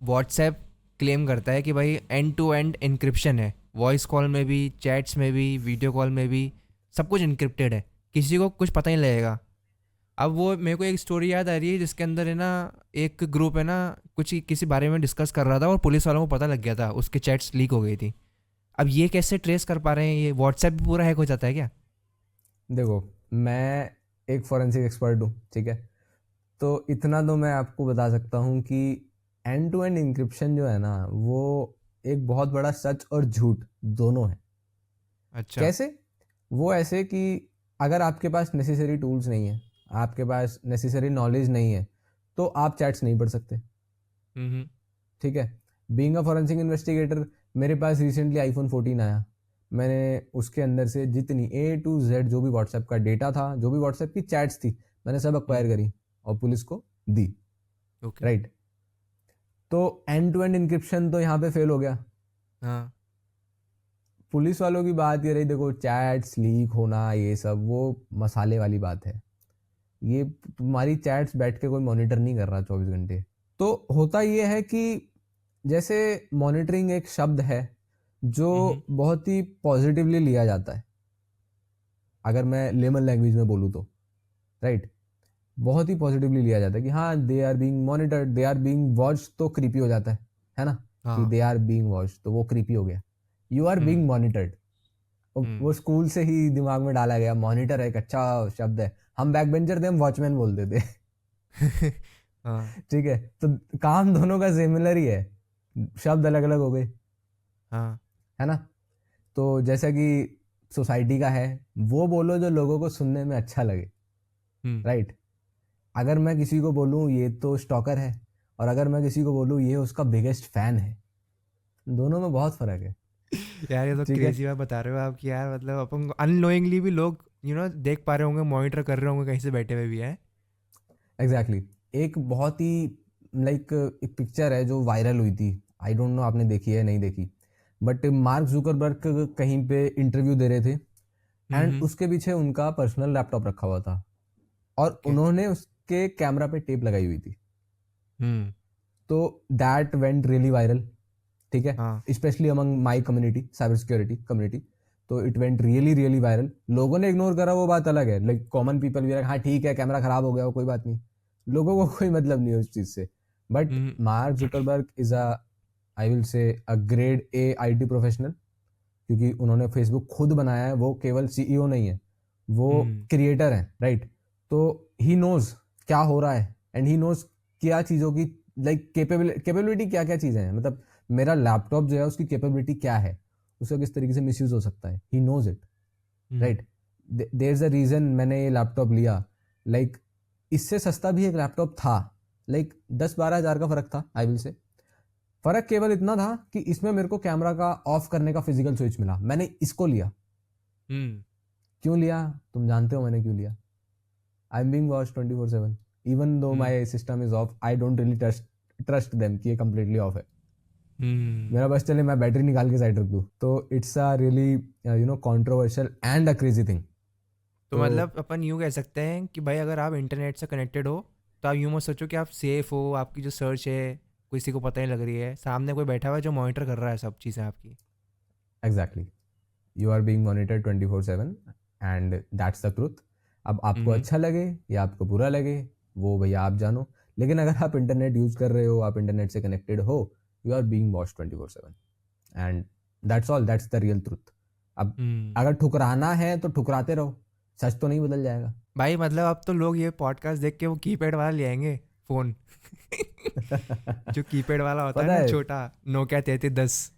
व्हाट्सएप क्लेम करता है कि भाई एंड टू एंड इनक्रिप्शन है, वॉइस कॉल में भी, चैट्स में भी, वीडियो कॉल में भी, सब कुछ इनक्रिप्टेड है, किसी को कुछ पता नहीं लगेगा। अब वो मेरे को एक स्टोरी याद आ रही है जिसके अंदर है ना, एक ग्रुप है ना, कुछ किसी बारे में डिस्कस कर रहा था और पुलिस वालों को पता लग गया था, उसके चैट्स लीक हो गई थी। अब ये कैसे ट्रेस कर पा रहे हैं? ये व्हाट्सएप भी पूरा हैक हो जाता है क्या? देखो, मैं एक फॉरेंसिक एक्सपर्ट हूँ, ठीक है? तो इतना तो मैं आपको बता सकता हूँ कि एंड टू एंड इंक्रिप्शन जो है ना, वो एक बहुत बड़ा सच और झूठ दोनों है। अच्छा। कैसे? वो ऐसे कि अगर आपके पास नेसेसरी टूल्स नहीं है, आपके पास नेसेसरी नॉलेज नहीं है, तो आप चैट्स नहीं पढ़ सकते। हम्म। ठीक है? बीइंग अ फॉरेंसिक इन्वेस्टिगेटर, मेरे पास रिसेंटली आईफोन 14 आया। मैंने उसके अंदर से जितनी ए टू जेड जो भी व्हाट्सएप का डेटा था, जो भी व्हाट्सएप की चैट्स थी, मैंने सब हम्म। अक्वायर करी और पुलिस को दी। ओके। राइट? तो एंड टू एंड इंक्रिप्शन तो यहाँ पे फेल हो गया। हाँ। पुलिस वालों की बात ये रही, देखो चैट्स लीक होना ये सब वो मसाले वाली बात है। ये तुम्हारी चैट्स बैठ के कोई मॉनिटर नहीं कर रहा 24 घंटे। तो होता ये है कि जैसे मॉनिटरिंग एक शब्द है जो हम्म। बहुत ही पॉजिटिवली लिया जाता है, अगर मैं लेमन लैंग्वेज में बोलूँ तो। राइट? बहुत ही पॉजिटिवली लिया जाता है कि हाँ, they are being monitored, they are being watch, तो क्रीपी हो जाता है ना? कि हाँ। दे आर बीइंग वॉच तो वो क्रीपी हो गया। You are being hmm. Monitored, वो हम्म। स्कूल से ही दिमाग में डाला गया। मॉनिटर एक अच्छा शब्द है। हम बैक बेंचर थे, हम वॉचमैन बोलते थे। हाँ। ठीक है, तो काम दोनों का सिमिलर ही है, शब्द अलग अलग हो गए, हाँ। है ना? तो जैसा कि सोसाइटी का है, वो बोलो जो लोगों को सुनने में अच्छा लगे। हम्म। राइट? अगर मैं किसी को बोलूँ ये तो स्टॉकर है, और अगर मैं किसी को बोलूँ ये उसका बिगेस्ट फैन है, दोनों में बहुत फर्क है। यार ये तो ठीक है, क्रेजी बात बता रहे हो आप कि यार मतलब अपन अननोइंगली भी लोग देख पा रहे होंगे, मॉनिटर कर रहे होंगे कहीं से बैठे हुए भी है। Exactly exactly. एक बहुत ही लाइक एक पिक्चर है जो वायरल हुई थी, आई डोंट नो आपने देखी है नहीं देखी, बट मार्क जुकरबर्ग कहीं पे इंटरव्यू दे रहे थे, एंड हम्म। उसके पीछे उनका पर्सनल लैपटॉप रखा हुआ था, और ओके। उन्होंने उसके कैमरा पे टेप लगाई हुई थी। हम्म। तो दैट वेंट रियली वायरल। ठीक है? हाँ। Specially among my community, cyber security community. तो it went really really viral. लोगों ने इग्नोर करा, वो बात अलग है, लाइक कॉमन पीपल भी हाँ ठीक है कैमरा खराब हो गया वो कोई बात नहीं, लोगों को कोई मतलब नहीं है उस चीज से। But hmm. Mark Zuckerberg is a, I will से अ ग्रेड ए आईटी प्रोफेशनल, क्योंकि उन्होंने फेसबुक खुद बनाया है, वो केवल सीईओ नहीं है, वो हम्म। क्रिएटर है। राइट? तो ही नोज क्या हो रहा है, एंड ही नोज क्या चीज़ों की लाइक कैपेबिलिटी क्या क्या चीज़ें हैं, मतलब मेरा लैपटॉप जो है उसकी कैपेबिलिटी क्या है, उसका किस तरीके से मिसयूज हो सकता है, he knows it. Hmm. Right? There is a reason मैंने ये लैपटॉप लिया। लाइक इससे सस्ता भी एक लैपटॉप था, लाइक 10-12 हज़ार का फर्क था, आई विल से। फर्क केवल इतना था कि इसमें मेरे को कैमरा का ऑफ करने का फिजिकल स्विच मिला, मैंने इसको लिया। हम्म। क्यों लिया? तुम जानते हो मैंने क्यों लिया? I am being watch 24/7, even though hmm. My system is of, I don't really trust them कि ये कंप्लीटली ऑफ है। हम्म। मेरा बस चले मैं बैटरी निकाल के साइड रख दूँ, तो it's a really controversial and a crazy thing. तो तो मतलब अपन यूँ कह सकते हैं कि भाई अगर आप इंटरनेट से कनेक्टेड हो तो आप यूँ मत सोचो कि आप सेफ़ हो, आपकी जो सर्च है किसी को पता नहीं लग रही है, सामने कोई बैठा हुआ है जो मॉनिटर कर रहा है सब चीज़ें आपकी। Exactly, you are being monitored 24/7, and that's the truth. अब आपको हम्म। अच्छा लगे या आपको बुरा लगे, वो भैया आप जानो, लेकिन अगर आप इंटरनेट यूज कर रहे हो, आप इंटरनेट से कनेक्टेड हो, you are being watch 24/7, and that's all, that's the real truth. अब हम्म। अगर ठुकराना है तो ठुकराते रहो, सच तो नहीं बदल जाएगा। भाई मतलब अब तो लोग ये पॉडकास्ट देख के वो कीपैड वाला ले आएंगे फ़ोन। जो कीपैड वाला होता है पता ना, है, छोटा, नोकिया 3310।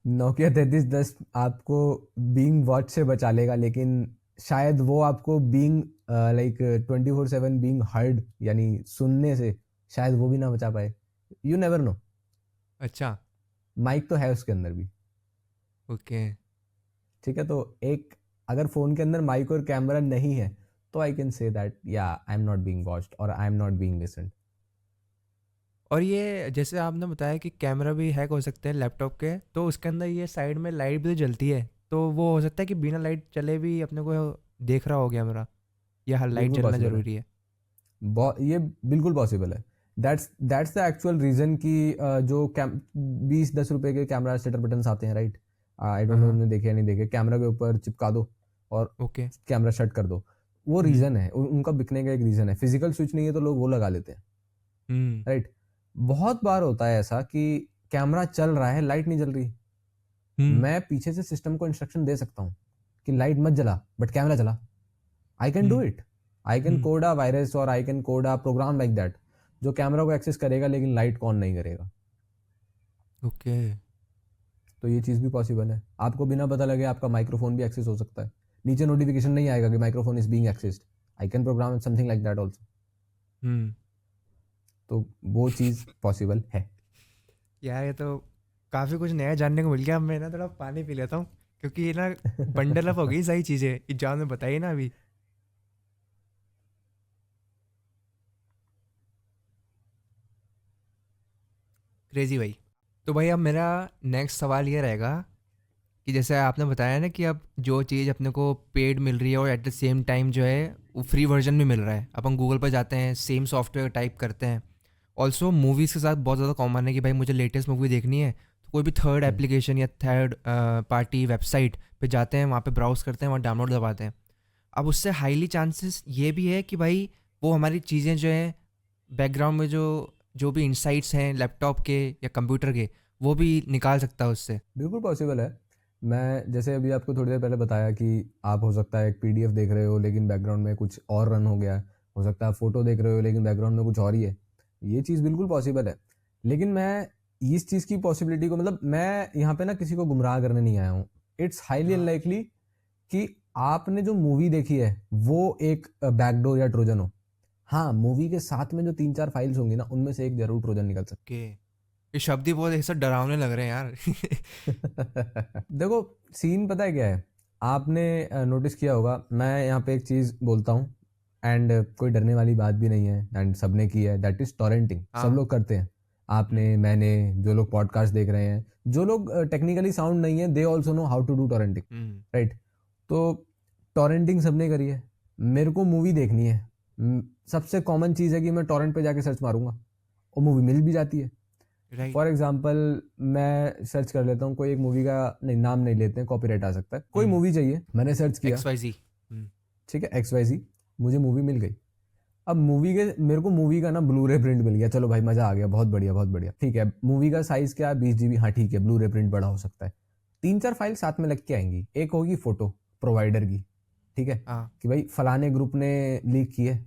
नोकिया 3310 आपको बीइंग वॉच से बचा लेगा, लेकिन शायद वो आपको बीइंग लाइक 24/7 बीइंग हर्ड यानी सुनने से शायद वो भी ना बचा पाए। You never know. अच्छा। माइक तो है उसके अंदर भी। ओके। ठीक है, तो एक अगर फोन के अंदर माइक और कैमरा नहीं है तो आई कैन से दैट या I am not being watched और I am not being listened. और ये जैसे आपने बताया कि कैमरा भी हैक हो सकते हैं लैपटॉप के, तो उसके अंदर ये साइड में लाइट भी तो जलती है, तो वो हो सकता है कि बिना लाइट चले भी अपने को देख रहा हो कैमरा, या हर लाइट बिल्कुल जलना पॉसिबल है। ज़रूरी है? ये बिल्कुल पॉसिबल है। दैट्स द एक्चुअल रीजन कि जो 20-10 रुपए के कैमरा सेटअप बटन्स आते हैं, राइट? आई हाँ डोंट नो हाँ। तुमने देखे या नहीं देखे, कैमरा के ऊपर चिपका दो और ओके। कैमरा शट कर दो। वो हम्म। रीजन है, उनका बिकने का एक रीजन है। फिजिकल स्विच नहीं है तो लोग वो लगा लेते हैं, हम्म। राइट? बहुत बार होता है ऐसा कि कैमरा चल रहा है, लाइट नहीं जल रही। हम्म। मैं पीछे से सिस्टम को इंस्ट्रक्शन दे सकता हूँ कि लाइट मत जला, बट कैमरा चला। I can do hmm. It. I can hmm. Code a virus और I can code a program like that जो कैमरा को एक्सेस करेगा लेकिन लाइट को ऑन नहीं करेगा। ओके। तो ये चीज़ भी पॉसिबल है। आपको बिना पता लगे आपका माइक्रोफोन भी एक्सेस हो सकता है। नीचे नोटिफिकेशन नहीं आएगा कि microphone is being accessed. I can program something like that also. Hmm. तो वो चीज़ पॉसिबल है। यार ये तो काफ़ी कुछ नया जानने को मिल गया। अब मैं ना थोड़ा पानी पी लेता हूँ, क्योंकि ये ना बंडल अप हो गई सारी चीज़ें एग्जाम में बताई ना अभी। क्रेजी भाई। तो भाई अब मेरा नेक्स्ट सवाल ये रहेगा कि जैसे आपने बताया ना कि अब जो चीज़ अपने को पेड मिल रही है और एट द सेम टाइम जो है वो फ्री वर्जन भी मिल रहा है, अपन गूगल पर जाते हैं, सेम सॉफ्टवेयर टाइप करते हैं। ऑल्सो मूवीज़ के साथ बहुत ज़्यादा कॉमन है कि भाई मुझे लेटेस्ट मूवी देखनी है, तो कोई भी थर्ड हम्म, एप्लीकेशन या थर्ड पार्टी वेबसाइट पे जाते हैं, वहाँ पे ब्राउज़ करते हैं, वहाँ डाउनलोड दबाते हैं। अब उससे हाईली चांसेस ये भी है कि भाई वो हमारी चीज़ें जो हैं बैकग्राउंड में, जो जो भी इंसाइट्स हैं लैपटॉप के या कंप्यूटर के, वो भी निकाल सकता है उससे। बिल्कुल पॉसिबल है। मैं जैसे अभी आपको थोड़ी देर पहले बताया कि आप हो सकता है एक पीडीएफ देख रहे हो लेकिन बैकग्राउंड में कुछ और रन हो गया है। हो सकता है फोटो देख रहे हो लेकिन बैकग्राउंड में कुछ और ही है। ये चीज़ बिल्कुल पॉसिबल है। लेकिन मैं इस चीज़ की पॉसिबिलिटी को, मतलब मैं यहाँ पे ना किसी को गुमराह करने नहीं आया हूँ। इट्स हाईली हाँ। अनलाइकली कि आपने जो मूवी देखी है वो एक बैकडोर या ट्रोजन हो। हाँ, मूवी के साथ में जो 3-4 फाइल्स होंगी ना उनमें से एक जरूर ट्रोजन निकल सकता ओके। ये शब्द ही बहुत ऐसा डरावने लग रहे हैं यार। है। देखो, सीन पता है क्या है? आपने नोटिस किया होगा, मैं यहाँ पे एक चीज़ बोलता हूँ एंड कोई डरने वाली बात भी नहीं है एंड सबने की है, दैट इज टॉरेंटिंग। सब हाँ। लोग करते हैं। हम्म। आपने, मैंने, जो लोग पॉडकास्ट देख रहे हैं, जो लोग टेक्निकली साउंड नहीं है, they also know how to do torrenting, hmm. Right? तो टॉरेंटिंग सबने करी है। मेरे को मूवी देखनी है, सबसे कॉमन चीज़ है कि मैं टॉरेंट पे जाके सर्च मारूंगा और मूवी मिल भी जाती है। राइट। फॉर एग्जाम्पल, मैं सर्च कर लेता हूँ कोई एक मूवी का, नहीं नाम नहीं लेते हैं, कॉपीराइट आ सकता है। कोई हम्म। मूवी चाहिए, मैंने सर्च किया, XYZ। हम्म। ठीक है, XYZ, मुझे मूवी मिल गई। अब मूवी के, मेरे को मूवी का ना ब्लू रे प्रिंट मिल गया, चलो भाई मजा आ गया, बहुत बढ़िया बहुत बढ़िया, ठीक है। मूवी का साइज क्या है? 20 GB, हाँ ठीक है, ब्लू रे प्रिंट बड़ा हो सकता है। 3-4 फाइल साथ में लग के आएंगी। एक होगी फोटो प्रोवाइडर की, ठीक है, हाँ। कि भाई फलाने ग्रुप ने लीक की है,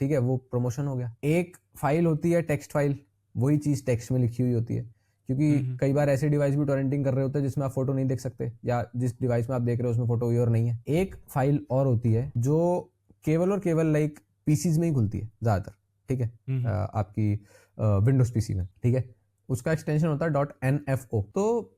ठीक है, वो प्रमोशन हो गया। एक फाइल होती है टेक्स्ट फाइल, वही चीज टेक्स्ट में लिखी हुई होती है, क्योंकि हम्म। कई बार ऐसे डिवाइस भी टोरेंटिंग कर रहे होते हैं जिसमें आप फोटो नहीं देख सकते, या जिस डिवाइस में आप देख रहे हो उसमें फोटो हुई और नहीं है। एक फाइल और होती है जो केवल और केवल लाइक पीसीज में ही खुलती है ज्यादातर, ठीक है, हम्म। आपकी विंडोज पीसी में, ठीक है। उसका एक्सटेंशन होता है .nfo। तो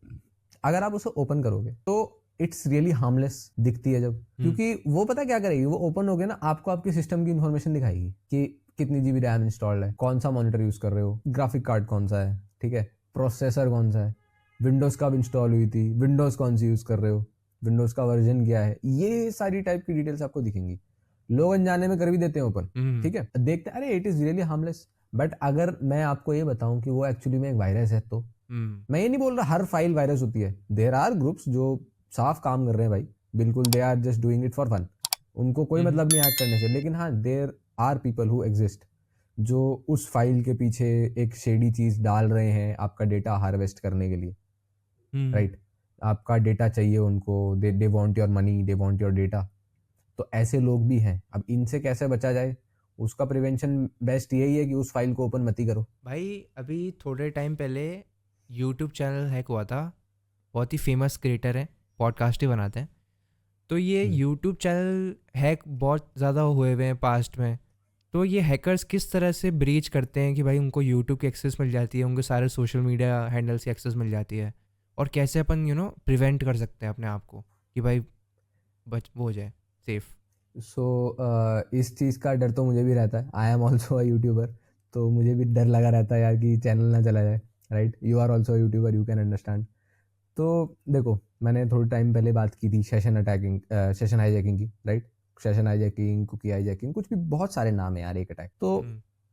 अगर आप उसे ओपन करोगे तो इट्स रियली हार्मलेस दिखती है जब, हम्म। क्योंकि वो पता क्या करेगी, वो ओपन हो गया ना, आपको आपके सिस्टम की इन्फॉर्मेशन दिखाएगी कि कितनी जीबी रैम इंस्टॉल्ड है, कौन सा मॉनिटर यूज कर रहे हो, ग्राफिक कार्ड कौन सा है, ठीक है, प्रोसेसर कौन सा है, विंडोज कब इंस्टॉल हुई थी, विंडोज कौन सी यूज कर रहे हो, विंडोज का वर्जन क्या है, ये सारी टाइप की डिटेल्स आपको दिखेंगी। लोग अनजाने में कर भी देते हैं ओपन, हम्म। ठीक है, देखते हैं, अरे it is really harmless. But अगर मैं आपको ये बताऊं कि वो एक्चुअली में एक वायरस है, तो हम्म। मैं ये नहीं बोल रहा हर फाइल वायरस होती है। देर आर ग्रुप्स जो साफ काम कर रहे हैं भाई, बिल्कुल, they are just doing it for fun, उनको कोई हम्म। मतलब नहीं हैक करने से। लेकिन हाँ, there are people who exist जो उस फाइल के पीछे एक शेडी चीज डाल रहे हैं आपका डेटा हार्वेस्ट करने के लिए, हम्म। राइट? आपका डेटा चाहिए उनको, they want your money, they want your data. तो ऐसे लोग भी हैं। अब इनसे कैसे बचा जाए, उसका प्रिवेंशन बेस्ट यही है कि उस फाइल को ओपन मत ही करो। भाई अभी थोड़े टाइम पहले यूट्यूब चैनल हैक हुआ था, बहुत ही फेमस क्रिएटर हैं, पॉडकास्ट ही बनाते हैं। तो ये हम्म। यूट्यूब चैनल हैक बहुत ज़्यादा हुए हुए हैं पास्ट में। तो ये हैकर्स किस तरह से ब्रीच करते हैं कि भाई उनको यूट्यूब की एक्सेस मिल जाती है, उनके सारे सोशल मीडिया हैंडल्स की एक्सेस मिल जाती है, और कैसे अपन प्रिवेंट कर सकते हैं अपने आप को कि भाई बच वो हो जाए सेफ। इस चीज़ का डर तो मुझे भी रहता है। I am also a YouTuber, तो मुझे भी डर लगा रहता है यार कि चैनल ना चला जाए। Right, you are also youtuber, you can understand. तो देखो, मैंने थोड़ी टाइम पहले बात की थी सेशन हाईजैकिंग की। Right, session hijacking, cookie hijacking, कुछ भी बहुत सारे नाम है यार एक अटैक। तो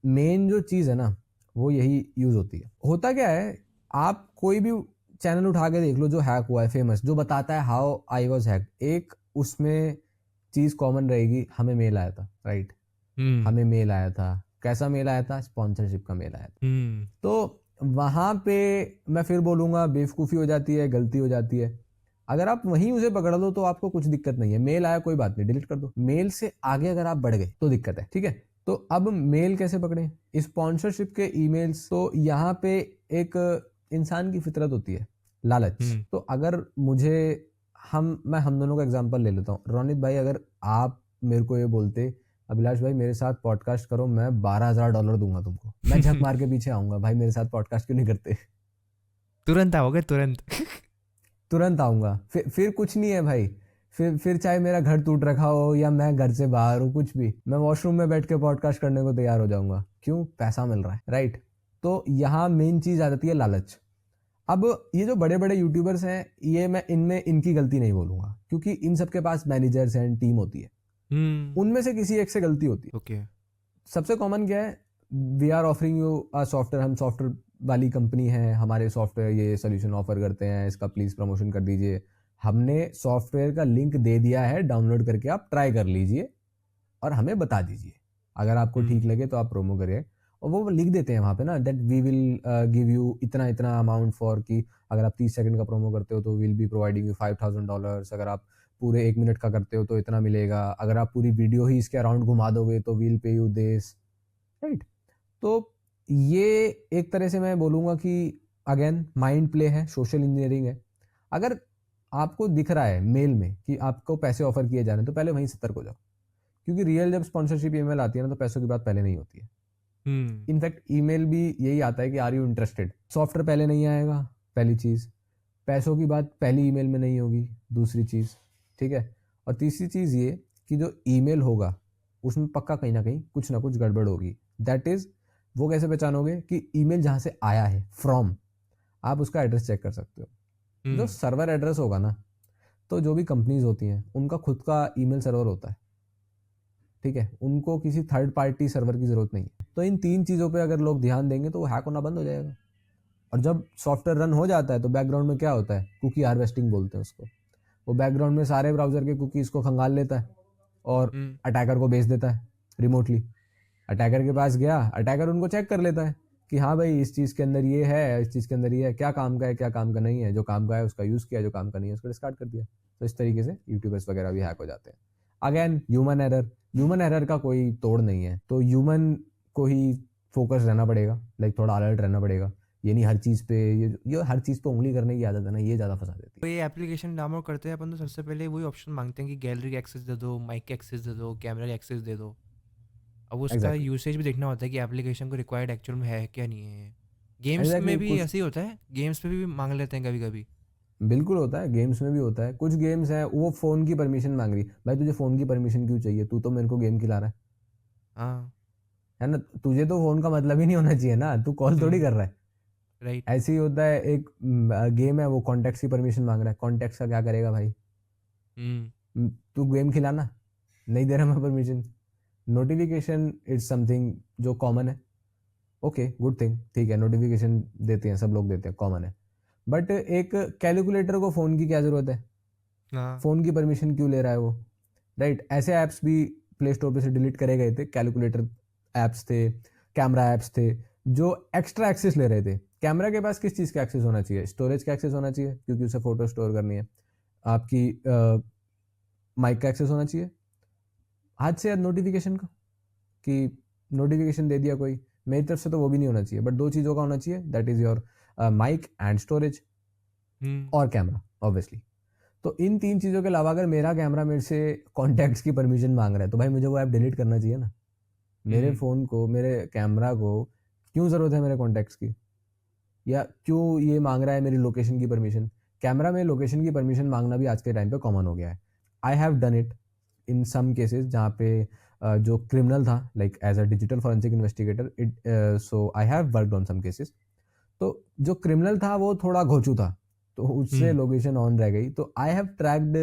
मेन जो चीज़ है ना, वो यही यूज़ होती है। होता क्या है, आप कोई भी चैनल उठा के देख लो जो हैक हुआ है फेमस, जो बताता है हाउ आई वॉज हैक, एक उसमें चीज़ कॉमन रहेगी, हमें मेल आया था। राइट, हमें मेल आया था। कैसा मेल आया था? स्पॉन्सरशिप का मेल आया था। तो वहाँ पे मैं फिर बोलूँगा बेवकूफ़ी हो जाती है, गलती हो जाती है। अगर आप वहीं उसे पकड़ लो तो आपको कुछ दिक्कत नहीं है। मेल आया, कोई बात नहीं, डिलीट कर दो। मेल से आगे अगर आप बढ़ गए तो दिक्कत है। ठीक है, तो अब मेल कैसे पकड़े? स्पॉन्सरशिप के ईमेल्स, तो यहाँ पे एक इंसान की फितरत होती है, लालच। तो अगर मुझे हम दोनों का एग्जांपल ले लेता हूँ। रोनित भाई, अगर आप मेरे को ये बोलते अभिलाष भाई मेरे साथ पॉडकास्ट करो, मैं $12,000 दूंगा तुमको, मैं झक मार के पीछे आऊंगा, भाई मेरे साथ पॉडकास्ट क्यों नहीं करते? तुरंत आओगे तुरंत। तुरंत आऊंगा। फिर कुछ नहीं है भाई। फिर चाहे मेरा घर टूट रखा हो या मैं घर से बाहर हूँ, कुछ भी, मैं वॉशरूम में बैठ के पॉडकास्ट करने को तैयार हो जाऊंगा। क्यों? पैसा मिल रहा है। राइट, तो यहाँ मेन चीज आ जाती है लालच। अब ये जो बड़े बड़े यूट्यूबर्स हैं, ये मैं इनमें इनकी गलती नहीं बोलूंगा, क्योंकि इन सबके पास मैनेजर्स हैं, टीम होती है। उनमें से किसी एक से गलती होती है। ओके। सबसे कॉमन क्या है? We are offering you a software, हम सॉफ्टवेयर वाली कंपनी है, हमारे सॉफ्टवेयर ये सोल्यूशन ऑफर करते हैं, इसका प्लीज़ प्रमोशन कर दीजिए। हमने सॉफ्टवेयर का लिंक दे दिया है, डाउनलोड करके आप ट्राई कर लीजिए और हमें बता दीजिए, अगर आपको ठीक लगे तो आप प्रोमो करिए। और वो लिख देते हैं वहाँ पे ना, that we will give you इतना इतना अमाउंट फॉर, कि अगर आप 30 सेकंड का प्रोमो करते हो तो विल बी प्रोवाइडिंग यू $5,000, अगर आप पूरे 1 मिनट का करते हो तो इतना मिलेगा, अगर आप पूरी वीडियो ही इसके अराउंड घुमा दोगे तो वील पे यू दिस। राइट, तो ये एक तरह से मैं बोलूँगा कि अगेन माइंड प्ले है, सोशल इंजीनियरिंग है। अगर आपको दिख रहा है मेल में कि आपको पैसे ऑफर किए जा रहे हैं, तो पहले वहीं सतर्क हो जाओ, क्योंकि रियल जब स्पॉन्सरशिप ईमेल आती है ना, तो पैसों की बात पहले नहीं होती है। इनफैक्ट ईमेल भी यही आता है कि आर यू इंटरेस्टेड। सॉफ्टवेयर पहले नहीं आएगा, पहली चीज़। पैसों की बात पहली ईमेल में नहीं होगी, दूसरी चीज़। ठीक है, और तीसरी चीज़ ये कि जो ईमेल होगा उसमें पक्का कहीं ना कुछ गड़बड़ होगी। दैट इज़, वो कैसे पहचानोगे कि ईमेल जहाँ से आया है फ्रॉम, आप उसका एड्रेस चेक कर सकते हो। जो सर्वर एड्रेस होगा ना, तो जो भी कंपनीज होती हैं उनका खुद का ईमेल सर्वर होता है। ठीक है, उनको किसी थर्ड पार्टी सर्वर की ज़रूरत नहीं है। तो इन तीन चीज़ों पे अगर लोग ध्यान देंगे तो वो हैक होना बंद हो जाएगा। और जब सॉफ्टवेयर रन हो जाता है तो बैकग्राउंड में क्या होता है? कुकी हार्वेस्टिंग बोलते हैं उसको। वो बैकग्राउंड में सारे ब्राउज़र के कुकीज़ को खंगाल लेता है और अटैकर को भेज देता है रिमोटली। अटैकर के पास गया, अटैकर उनको चेक कर लेता है कि हाँ भाई इस चीज़ के अंदर ये है, इस चीज़ के अंदर ये है, क्या काम का है, क्या काम का नहीं है। जो काम का है उसका यूज़ किया, जो काम का नहीं है उसको डिस्कार्ड कर दिया। तो इस तरीके से यूट्यूबर्स वगैरह भी हैक हो जाते हैं। अगेन ह्यूमन एरर का कोई तोड़ नहीं है, तो ह्यूमन को ही फोकस रहना पड़ेगा, लाइक थोड़ा अलर्ट रहना पड़ेगा। ये नहीं हर चीज़ पे, ये हर चीज़ पे उंगली करने की आदत है ना, ये ज़्यादा फंसा देती तो ये एप्लीकेशन डाउनलोड करते हैं अपन तो सबसे पहले वही ऑप्शन मांगते हैं कि गैलरी का एक्सेस दे दो, माइक का एक्सेस दे दो, कैमरा का एक्सेस दे दो। अब है। उसका एग्जैक्टली, यूसेज भी देखना होता है कि एप्लीकेशन को रिक्वायर्ड एक्चुअल में है क्या नहीं है। गेम्स में एग्जैक्टली। भी कुछ ऐसे ही होता है, गेम्स पे भी मांग लेते हैं कभी कभी। बिल्कुल होता है, गेम्स में भी होता है। कुछ गेम्स हैं वो फ़ोन की परमिशन मांग रही, भाई तुझे फ़ोन की परमिशन क्यों चाहिए? तू तो मेरे को गेम खिला रहा हाँ। है ना? तुझे तो फ़ोन का मतलब ही नहीं होना चाहिए ना, तू कॉल थोड़ी कर रहा है। राइट। ऐसे ही होता है, एक गेम है वो कॉन्टेक्ट की परमिशन मांग रहा है। कॉन्टेक्ट का क्या करेगा भाई? तू गेम खिलाना, नहीं दे रहा मैं परमिशन। नोटिफिकेशन इज समथिंग जो कॉमन है। ओके, गुड थिंग, ठीक है, नोटिफिकेशन देते हैं, सब लोग देते हैं, कॉमन है। बट एक कैलकुलेटर को फ़ोन की क्या ज़रूरत है? हाँ। फ़ोन की परमिशन क्यों ले रहा है वो? राइट, ऐसे ऐप्स भी प्ले स्टोर पे से डिलीट करे गए थे। कैलकुलेटर ऐप्स थे, कैमरा ऐप्स थे, जो एक्स्ट्रा एक्सेस ले रहे थे। कैमरा के पास किस चीज़ का एक्सेस होना चाहिए? स्टोरेज का एक्सेस होना चाहिए, क्योंकि उसे फ़ोटो स्टोर करनी है। आपकी माइक का एक्सेस होना चाहिए, आज से नोटिफिकेशन का, कि नोटिफिकेशन दे दिया कोई, मेरी तरफ से तो वो भी नहीं होना चाहिए, बट 2 चीज़ों का होना चाहिए, that is your mic and storage और कैमरा ऑब्वियसली। तो इन 3 चीज़ों के अलावा अगर मेरा कैमरा मेरे से कॉन्टैक्ट्स की परमिशन मांग रहा है, तो भाई मुझे वो ऐप डिलीट करना चाहिए ना। मेरे फ़ोन को, मेरे कैमरा को क्यों ज़रूरत है मेरे कॉन्टैक्ट्स की, या क्यों ये मांग रहा है मेरी लोकेशन की परमिशन। कैमरा में लोकेशन की परमिशन मांगना भी आज के टाइम पे कॉमन हो गया है। I have done it in some cases जहाँ पे जो क्रिमिनल था, like as a digital forensic investigator, so I have worked on some cases. तो जो क्रिमिनल था वो थोड़ा घोचू था, तो उससे लोकेशन ऑन रह गई, तो I have tracked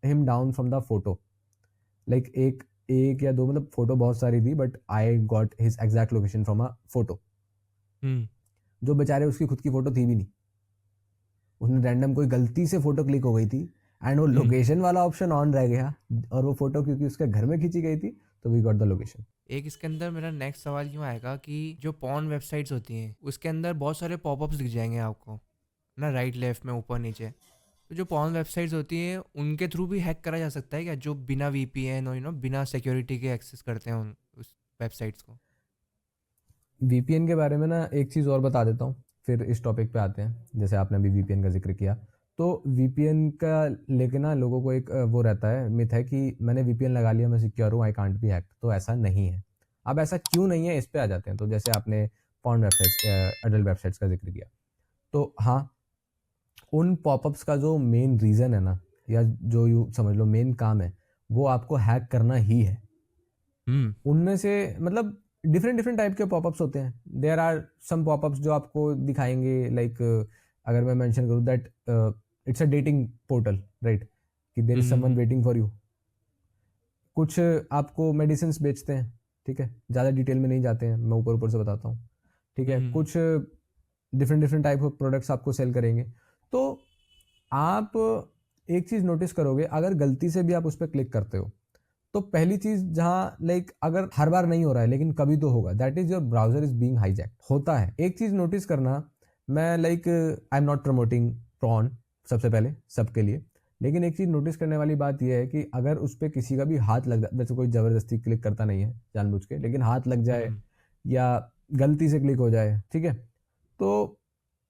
him down from the photo. Like एक एक या दो, मतलब फोटो बहुत सारी थी, but I got his exact location from a photo. जो बेचारे उसकी खुद की फोटो थी भी नहीं, उसने रैंडम कोई गलती से फोटो क्लिक हो गई थी एंड वो लोकेशन वाला ऑप्शन ऑन रह गया, और वो फोटो क्योंकि उसके घर में खींची गई थी, तो वी गॉट द लोकेशन। एक इसके अंदर मेरा नेक्स्ट सवाल यूँ आएगा कि जो पॉर्न वेबसाइट्स होती हैं उसके अंदर बहुत सारे पॉपअप्स दिख जाएंगे आपको ना, राइट लेफ्ट में ऊपर नीचे। तो जो पॉर्न वेबसाइट्स होती हैं उनके थ्रू भी हैक करा जा सकता है क्या, जो बिना वीपीएन और बिना सिक्योरिटी के एक्सेस करते हैं उस वेबसाइट्स को? वीपीएन के बारे में ना एक चीज़ और बता देता हूँ, फिर इस टॉपिक पे आते हैं। जैसे आपने अभी वीपीएन का जिक्र किया, तो वीपीएन का लेके ना लोगों को एक वो रहता है, मिथ है कि मैंने वीपीएन लगा लिया, मैं सिक्योर हूँ, आई कांट बी हैक्ड। तो ऐसा नहीं है। अब ऐसा क्यों नहीं है, इस पे आ जाते हैं। तो जैसे आपने पॉर्न वेबसाइट्स, अडल्ट वेबसाइट्स का जिक्र किया, तो हाँ, उन पॉपअप्स का जो मेन रीज़न है ना, या जो यू समझ लो मेन काम है, वो आपको हैक करना ही है। उनमें से मतलब डिफरेंट डिफरेंट टाइप के पॉपअप्स होते हैं। देयर आर सम पॉपअप्स जो आपको दिखाएंगे, लाइक अगर मैं मेंशन करूँ that it's a dating portal, right, कि there is someone waiting for you. कुछ आपको मेडिसिन बेचते हैं, ठीक है, ज़्यादा डिटेल में नहीं जाते हैं, मैं ऊपर ऊपर से बताता हूँ, ठीक है। कुछ different different type of products आपको सेल करेंगे। तो आप एक चीज़ नोटिस करोगे, अगर गलती से भी आप उस पर क्लिक करते हो, तो पहली चीज जहां, लाइक अगर हर बार नहीं हो रहा है लेकिन कभी तो होगा, that is your browser is being hijacked होता है। एक चीज नोटिस करना, मैं like I am not promoting porn सबसे पहले सबके लिए, लेकिन एक चीज नोटिस करने वाली बात यह है कि अगर उस पर किसी का भी हाथ लग जाए, जैसे कोई जबरदस्ती क्लिक करता नहीं है जानबूझ के, लेकिन हाथ लग जाए या गलती से क्लिक हो जाए, ठीक है, तो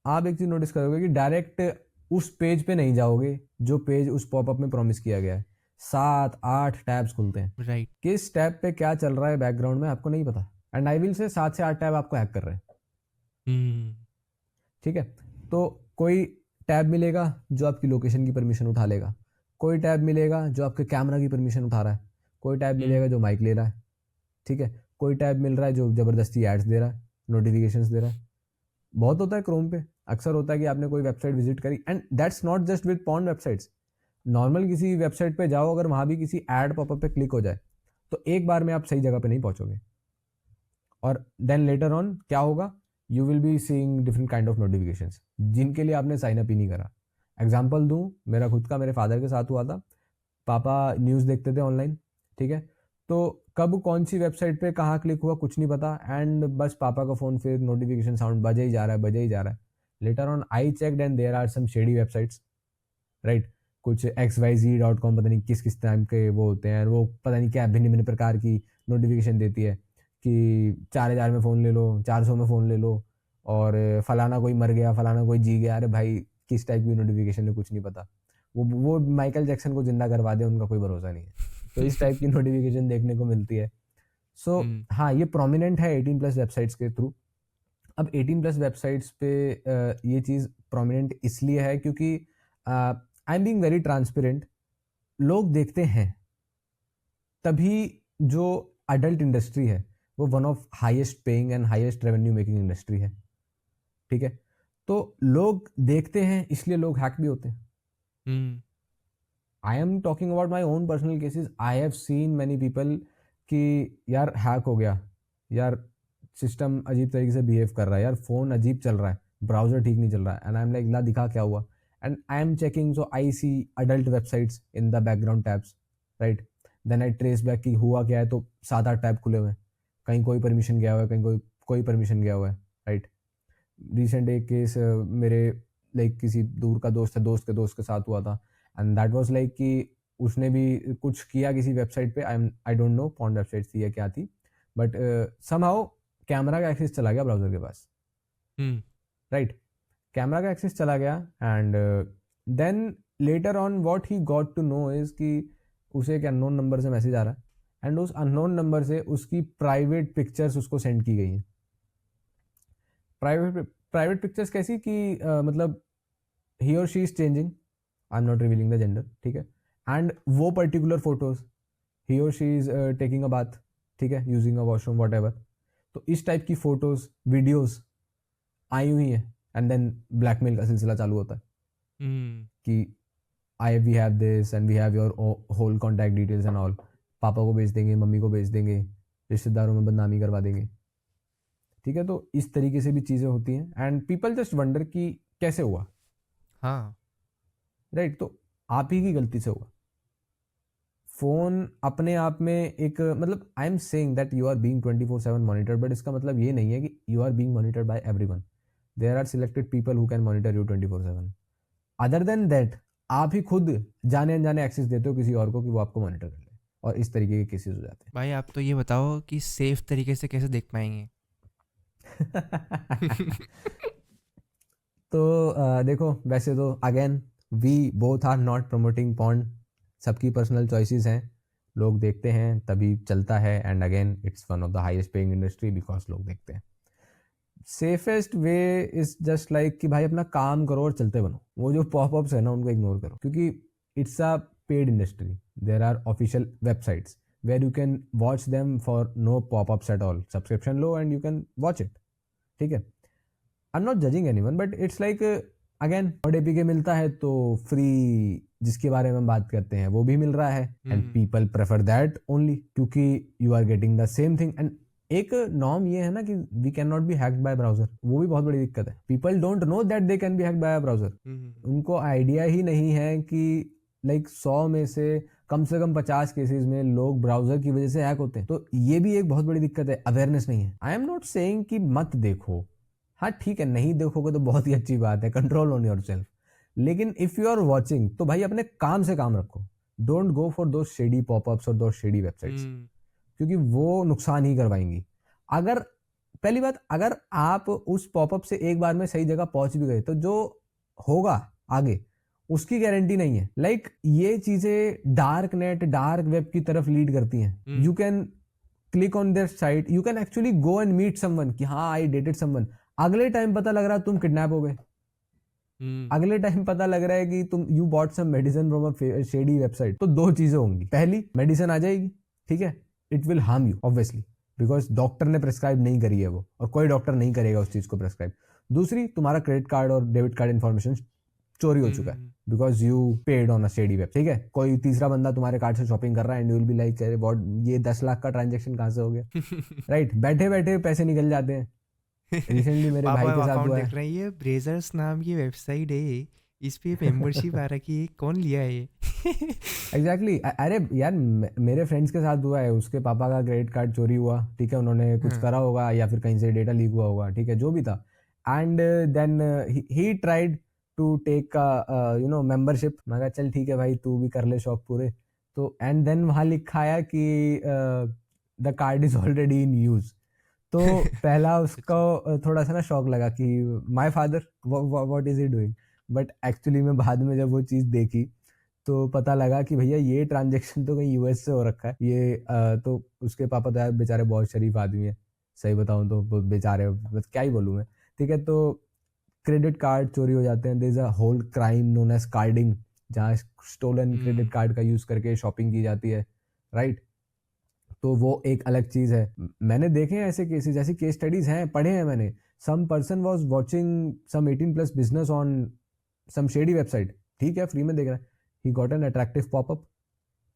आप एक चीज नोटिस करोगे कि डायरेक्ट उस पेज पे नहीं जाओगे जो पेज उस पॉपअप में प्रॉमिस किया गया है। 7-8 टैब्स खुलते हैं। राइट। किस टैब पे क्या चल रहा है बैकग्राउंड में आपको नहीं पता, एंड आई विल से 7 से 8 टैब आपको हैक कर रहे हैं, ठीक है। तो कोई टैब मिलेगा जो आपकी लोकेशन की परमिशन उठा लेगा, कोई टैब मिलेगा जो आपके कैमरा की परमिशन उठा रहा है, कोई टैब मिलेगा जो माइक ले रहा है, ठीक है, कोई टैब मिल रहा है जो ज़बरदस्ती एड्स दे रहा है, नोटिफिकेशंस दे रहा है। बहुत होता है क्रोम पे, अक्सर होता है कि आपने कोई वेबसाइट विजिट करी, and that's not just with porn websites. Normal किसी वेबसाइट पे जाओ, अगर वहाँ भी किसी एड पॉपअप पे क्लिक हो जाए, तो एक बार में आप सही जगह पे नहीं पहुँचोगे, और देन लेटर ऑन क्या होगा, you will be seeing different kind of notifications जिनके लिए आपने साइन अप ही नहीं करा। एग्जाम्पल दूँ, मेरा खुद का मेरे फादर के साथ हुआ था। पापा न्यूज़ देखते थे ऑनलाइन, ठीक है, तो कब कौन सी वेबसाइट पे कहाँ क्लिक हुआ कुछ नहीं पता, एंड बस पापा का फ़ोन फिर नोटिफिकेशन साउंड बजे ही जा रहा है, बजे ही जा रहा है। Later on I checked and there are some shady websites, right, कुछ xyz.com, पता नहीं किस किस टाइम के वो होते हैं, वो पता नहीं क्या भिन्न भिन्न प्रकार की नोटिफिकेशन देती है कि 4,000 में फ़ोन ले लो, 400 में फ़ोन ले लो, और फलाना कोई मर गया, फलाना कोई जी गया। अरे भाई, किस टाइप की नोटिफिकेशन है कुछ नहीं पता। वो माइकल जैक्सन को जिंदा करवा दे, उनका कोई भरोसा नहीं है। तो इस टाइप की नोटिफिकेशन देखने को मिलती है। सो हाँ, ये प्रोमिनेंट है 18+ वेबसाइट्स के थ्रू। अब 18+ वेबसाइट्स पे ये चीज़ प्रोमिनेंट इसलिए है क्योंकि I am being very transparent, लोग देखते हैं, तभी जो अडल्ट इंडस्ट्री है वो one of highest paying and highest revenue making industry है, ठीक है। तो लोग देखते हैं इसलिए लोग हैक भी होते हैं। I am talking about my own personal cases, I have seen many people कि यार हैक हो गया, यार सिस्टम अजीब तरीके से बिहेव कर रहा है, यार फ़ोन अजीब चल रहा है, ब्राउज़र ठीक नहीं चल रहा है, एंड आई एम लाइक ला दिखा क्या हुआ, and I am checking, so I see adult websites in the background tabs, right. Then I trace back कि हुआ क्या है, तो 7-8 टैब खुले हुए हैं, कहीं कोई परमिशन गया हुआ है, कहीं कोई कोई परमिशन गया हुआ है, राइट। रिसेंट एक केस मेरे लाइक किसी दूर का दोस्त है, दोस्त के साथ हुआ था, एंड दैट वाज लाइक कि उसने भी कुछ किया किसी वेबसाइट पे, I don't know porn website थी या क्या थी, बट समहाउ कैमरा का एक्सेस चला गया ब्राउजर के पास, हम्म राइट? कैमरा का एक्सेस चला गया and then later on what he got to know is कि उसे एक अननोन नंबर से मैसेज आ रहा है एंड उस अननोन नंबर से उसकी प्राइवेट पिक्चर्स उसको सेंड की गई हैं। प्राइवेट प्राइवेट पिक्चर्स कैसी कि मतलब ही और she is changing, I am not revealing the gender, ठीक है, एंड वो पर्टिकुलर फोटोज ही और she is taking a bath, ठीक है, using a washroom what ever. तो इस टाइप की फोटोज वीडियोज आई हुई हैं एंड देन ब्लैकमेल का सिलसिला चालू होता है हम्म कि I we have this and we have your whole contact details and all, पापा को भेज देंगे, मम्मी को भेज देंगे, रिश्तेदारों में बदनामी करवा देंगे, ठीक है। तो इस तरीके से भी चीज़ें होती हैं एंड पीपल जस्ट वंडर कि कैसे हुआ, हाँ राइट? तो आप ही की गलती से हुआ। फ़ोन अपने आप में एक मतलब I am saying that you are being 24/7 monitored, but इसका मतलब ये नहीं है कि you are being monitored by everyone. There are selected people who can monitor you 24/7। Other than that आप ही खुद जाने अनजाने एक्सेस देते हो किसी और को कि वो आपको मॉनिटर कर ले, और इस तरीके के केसेस हो जाते भाई, आप तो ये बताओ कि सेफ तरीके से कैसे देख पाएंगे? हैं। तो देखो, वैसे तो again we both are not promoting पॉन्ड, सबकी पर्सनल चॉइसेस हैं, लोग देखते हैं तभी चलता है, and again it's one of the highest paying industry because लोग देखते हैं। Safest way is just like कि भाई अपना काम करो और चलते बनो, वो जो पॉपअप्स है ना उनको इग्नोर करो, क्योंकि it's a paid industry. There are official websites where you can watch them for no popups at all, subscription लो and you can watch it, ठीक है। I am not judging anyone, but it's like again third APK मिलता है तो free, जिसके बारे में हम बात करते हैं वो भी मिल रहा है and hmm people prefer that only, क्योंकि you are getting the same thing. And एक नॉर्म ये है ना कि we can not be hacked by browser, वो भी बहुत बड़ी दिक्कत है। People don't know that they can be hacked by browser, hmm उनको आइडिया ही नहीं है कि लाइक 100 में से कम 50 केसेस में लोग ब्राउजर की वजह से हैक होते हैं। तो ये भी एक बहुत बड़ी दिक्कत है, अवेयरनेस नहीं है। आई एम नॉट सेइंग कि मत देखो, हाँ ठीक है, नहीं देखोगे तो बहुत ही अच्छी बात है, कंट्रोल ऑन योर सेल्फ, लेकिन इफ यू आर वॉचिंग तो भाई अपने काम से काम रखो, डोंट गो फॉर दो शेडी पॉपअप्स और दो शेडी वेबसाइट्स, हम्म क्योंकि वो नुकसान ही करवाएंगी। अगर पहली बात, अगर आप उस पॉपअप से एक बार में सही जगह पहुंच भी गए तो जो होगा आगे उसकी गारंटी नहीं है। लाइक ये चीजें डार्क नेट, डार्क वेब की तरफ लीड करती हैं। You can click on their site, you can actually go and meet someone कि हाँ आई डेटेड समवन, अगले टाइम पता लग रहा है तुम किडनैप हो गए, हम्म अगले टाइम पता लग रहा है कि तुम you bought some medicine from a shady website. तो दो चीजें होंगी, पहली मेडिसिन आ जाएगी, ठीक है, it will harm you obviously, because doctor ने प्रेस्क्राइब नहीं करी है वो, और कोई डॉक्टर नहीं करेगा उस चीज को प्रेस्क्राइब। दूसरी, तुम्हारा क्रेडिट कार्ड और डेबिट कार्ड इन्फॉर्मेशन चोरी हो चुका है hmm because you paid on a shady web, ठीक है। कोई तीसरा बंदा तुम्हारे कार्ड से शॉपिंग कर रहा है and you will be like what, ये 10 लाख का ट्रांजेक्शन कहाँ से हो गया, राइट? बैठे बैठे पैसे निकल जाते हैं। रिसेंटली मेरे भाई पापा के साथ अकाउंट हुआ देख है। रहे हैं, ये ब्रेजर्स नाम की वेबसाइट है, इस पे मेंबरशिप आ रखी है, कौन लिया है ये? एग्जैक्टली अरे यार मेरे फ्रेंड्स के साथ हुआ है, उसके पापा का क्रेडिट कार्ड चोरी हुआ, ठीक है, उन्होंने कुछ हाँ करा होगा या फिर कहीं से डेटा लीक हुआ होगा, ठीक है, जो भी था, and then he tried to take you know membership. मैं कहा चल ठीक है भाई, तू भी कर ले शौक पूरे। तो एंड देन वहाँ लिखा आया कि the card is already in use. तो पहला उसको अच्छा थोड़ा सा ना शौक लगा कि my father what is he doing, but actually में बाद में जब वो चीज़ देखी तो पता लगा कि भैया ये ट्रांजेक्शन तो कहीं यूएस से हो रखा है, ये तो उसके पापा तो यार बेचारे बहुत शरीफ आदमी है, सही बताऊं तो वो बेचारे, बस क्या ही बोलूं मैं, ठीक है। तो क्रेडिट कार्ड चोरी हो जाते हैं, there is a whole crime known as carding, जहाँ स्टोलन क्रेडिट हम्म कार्ड का यूज करके शॉपिंग की जाती है, राइट? तो वो एक अलग चीज है। मैंने देखे हैं ऐसे केसेस, ऐसी केस स्टडीज हैं, पढ़े हैं मैंने। Some person was watching some 18+ business on some shady website, ठीक है, फ्री में देख रहा है, he got an attractive pop-up,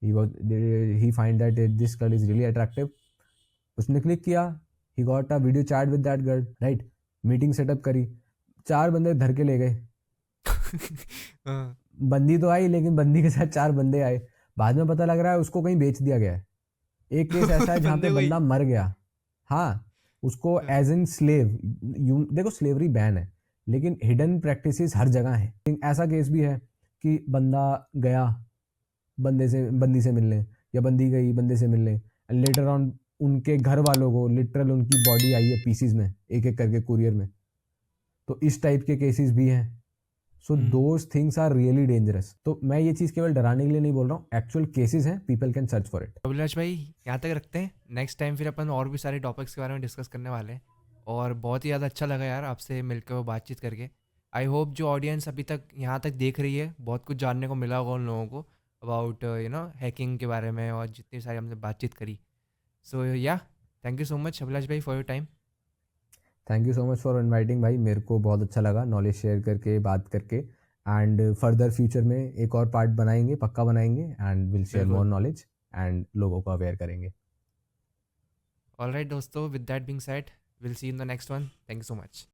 he find that this girl is really attractive, उसने क्लिक किया, he got a video chat with that girl, right? Meeting setup करी, 4 बंदे धर के ले गए, हाँ बंदी तो आई लेकिन बंदी के साथ 4 बंदे आए, बाद में पता लग रहा है उसको कहीं बेच दिया गया है। एक केस ऐसा है जहाँ पे बंदे कोई बंदा मर गया, हाँ, उसको एज इन स्लेव, यू देखो स्लेवरी बैन है लेकिन हिडन प्रैक्टिसेस हर जगह है। ऐसा केस भी है कि बंदा गया, बंदी से मिलने, या बंदी गई बंदे से मिलने, एंड लेटर ऑन उनके घर वालों को लिटरल उनकी बॉडी आई है पीसीज में, एक एक करके कुरियर में। तो इस टाइप के केसेस भी हैं। So those things are really dangerous. तो मैं ये चीज़ केवल डराने के लिए नहीं बोल रहा हूँ, एक्चुअल केसेस हैं, people can search for it. Abhilash भाई यहाँ तक रखते हैं, नेक्स्ट टाइम फिर अपन और भी सारे टॉपिक्स के बारे में डिस्कस करने वाले हैं। और बहुत ही ज़्यादा अच्छा लगा यार आपसे मिलकर वो बातचीत करके। आई होप जो ऑडियंस अभी तक यहाँ तक देख रही है, बहुत कुछ जानने को मिला होगा उन लोगों को अबाउट हैकिंग के बारे में, और जितनी सारी हमने बातचीत करी। So yeah thank you so much Abhilash भाई for your time. Thank you so much for inviting भाई, मेरे को बहुत अच्छा लगा नॉलेज शेयर करके, बात करके। एंड फर्दर फ्यूचर में एक और पार्ट बनाएंगे, पक्का बनाएंगे, एंड विल शेयर मोर बिल्कुल। नॉलेज एंड लोगों को अवेयर करेंगे। ऑल राइट दोस्तों, with that being said, will see in the next one. Thank you so much.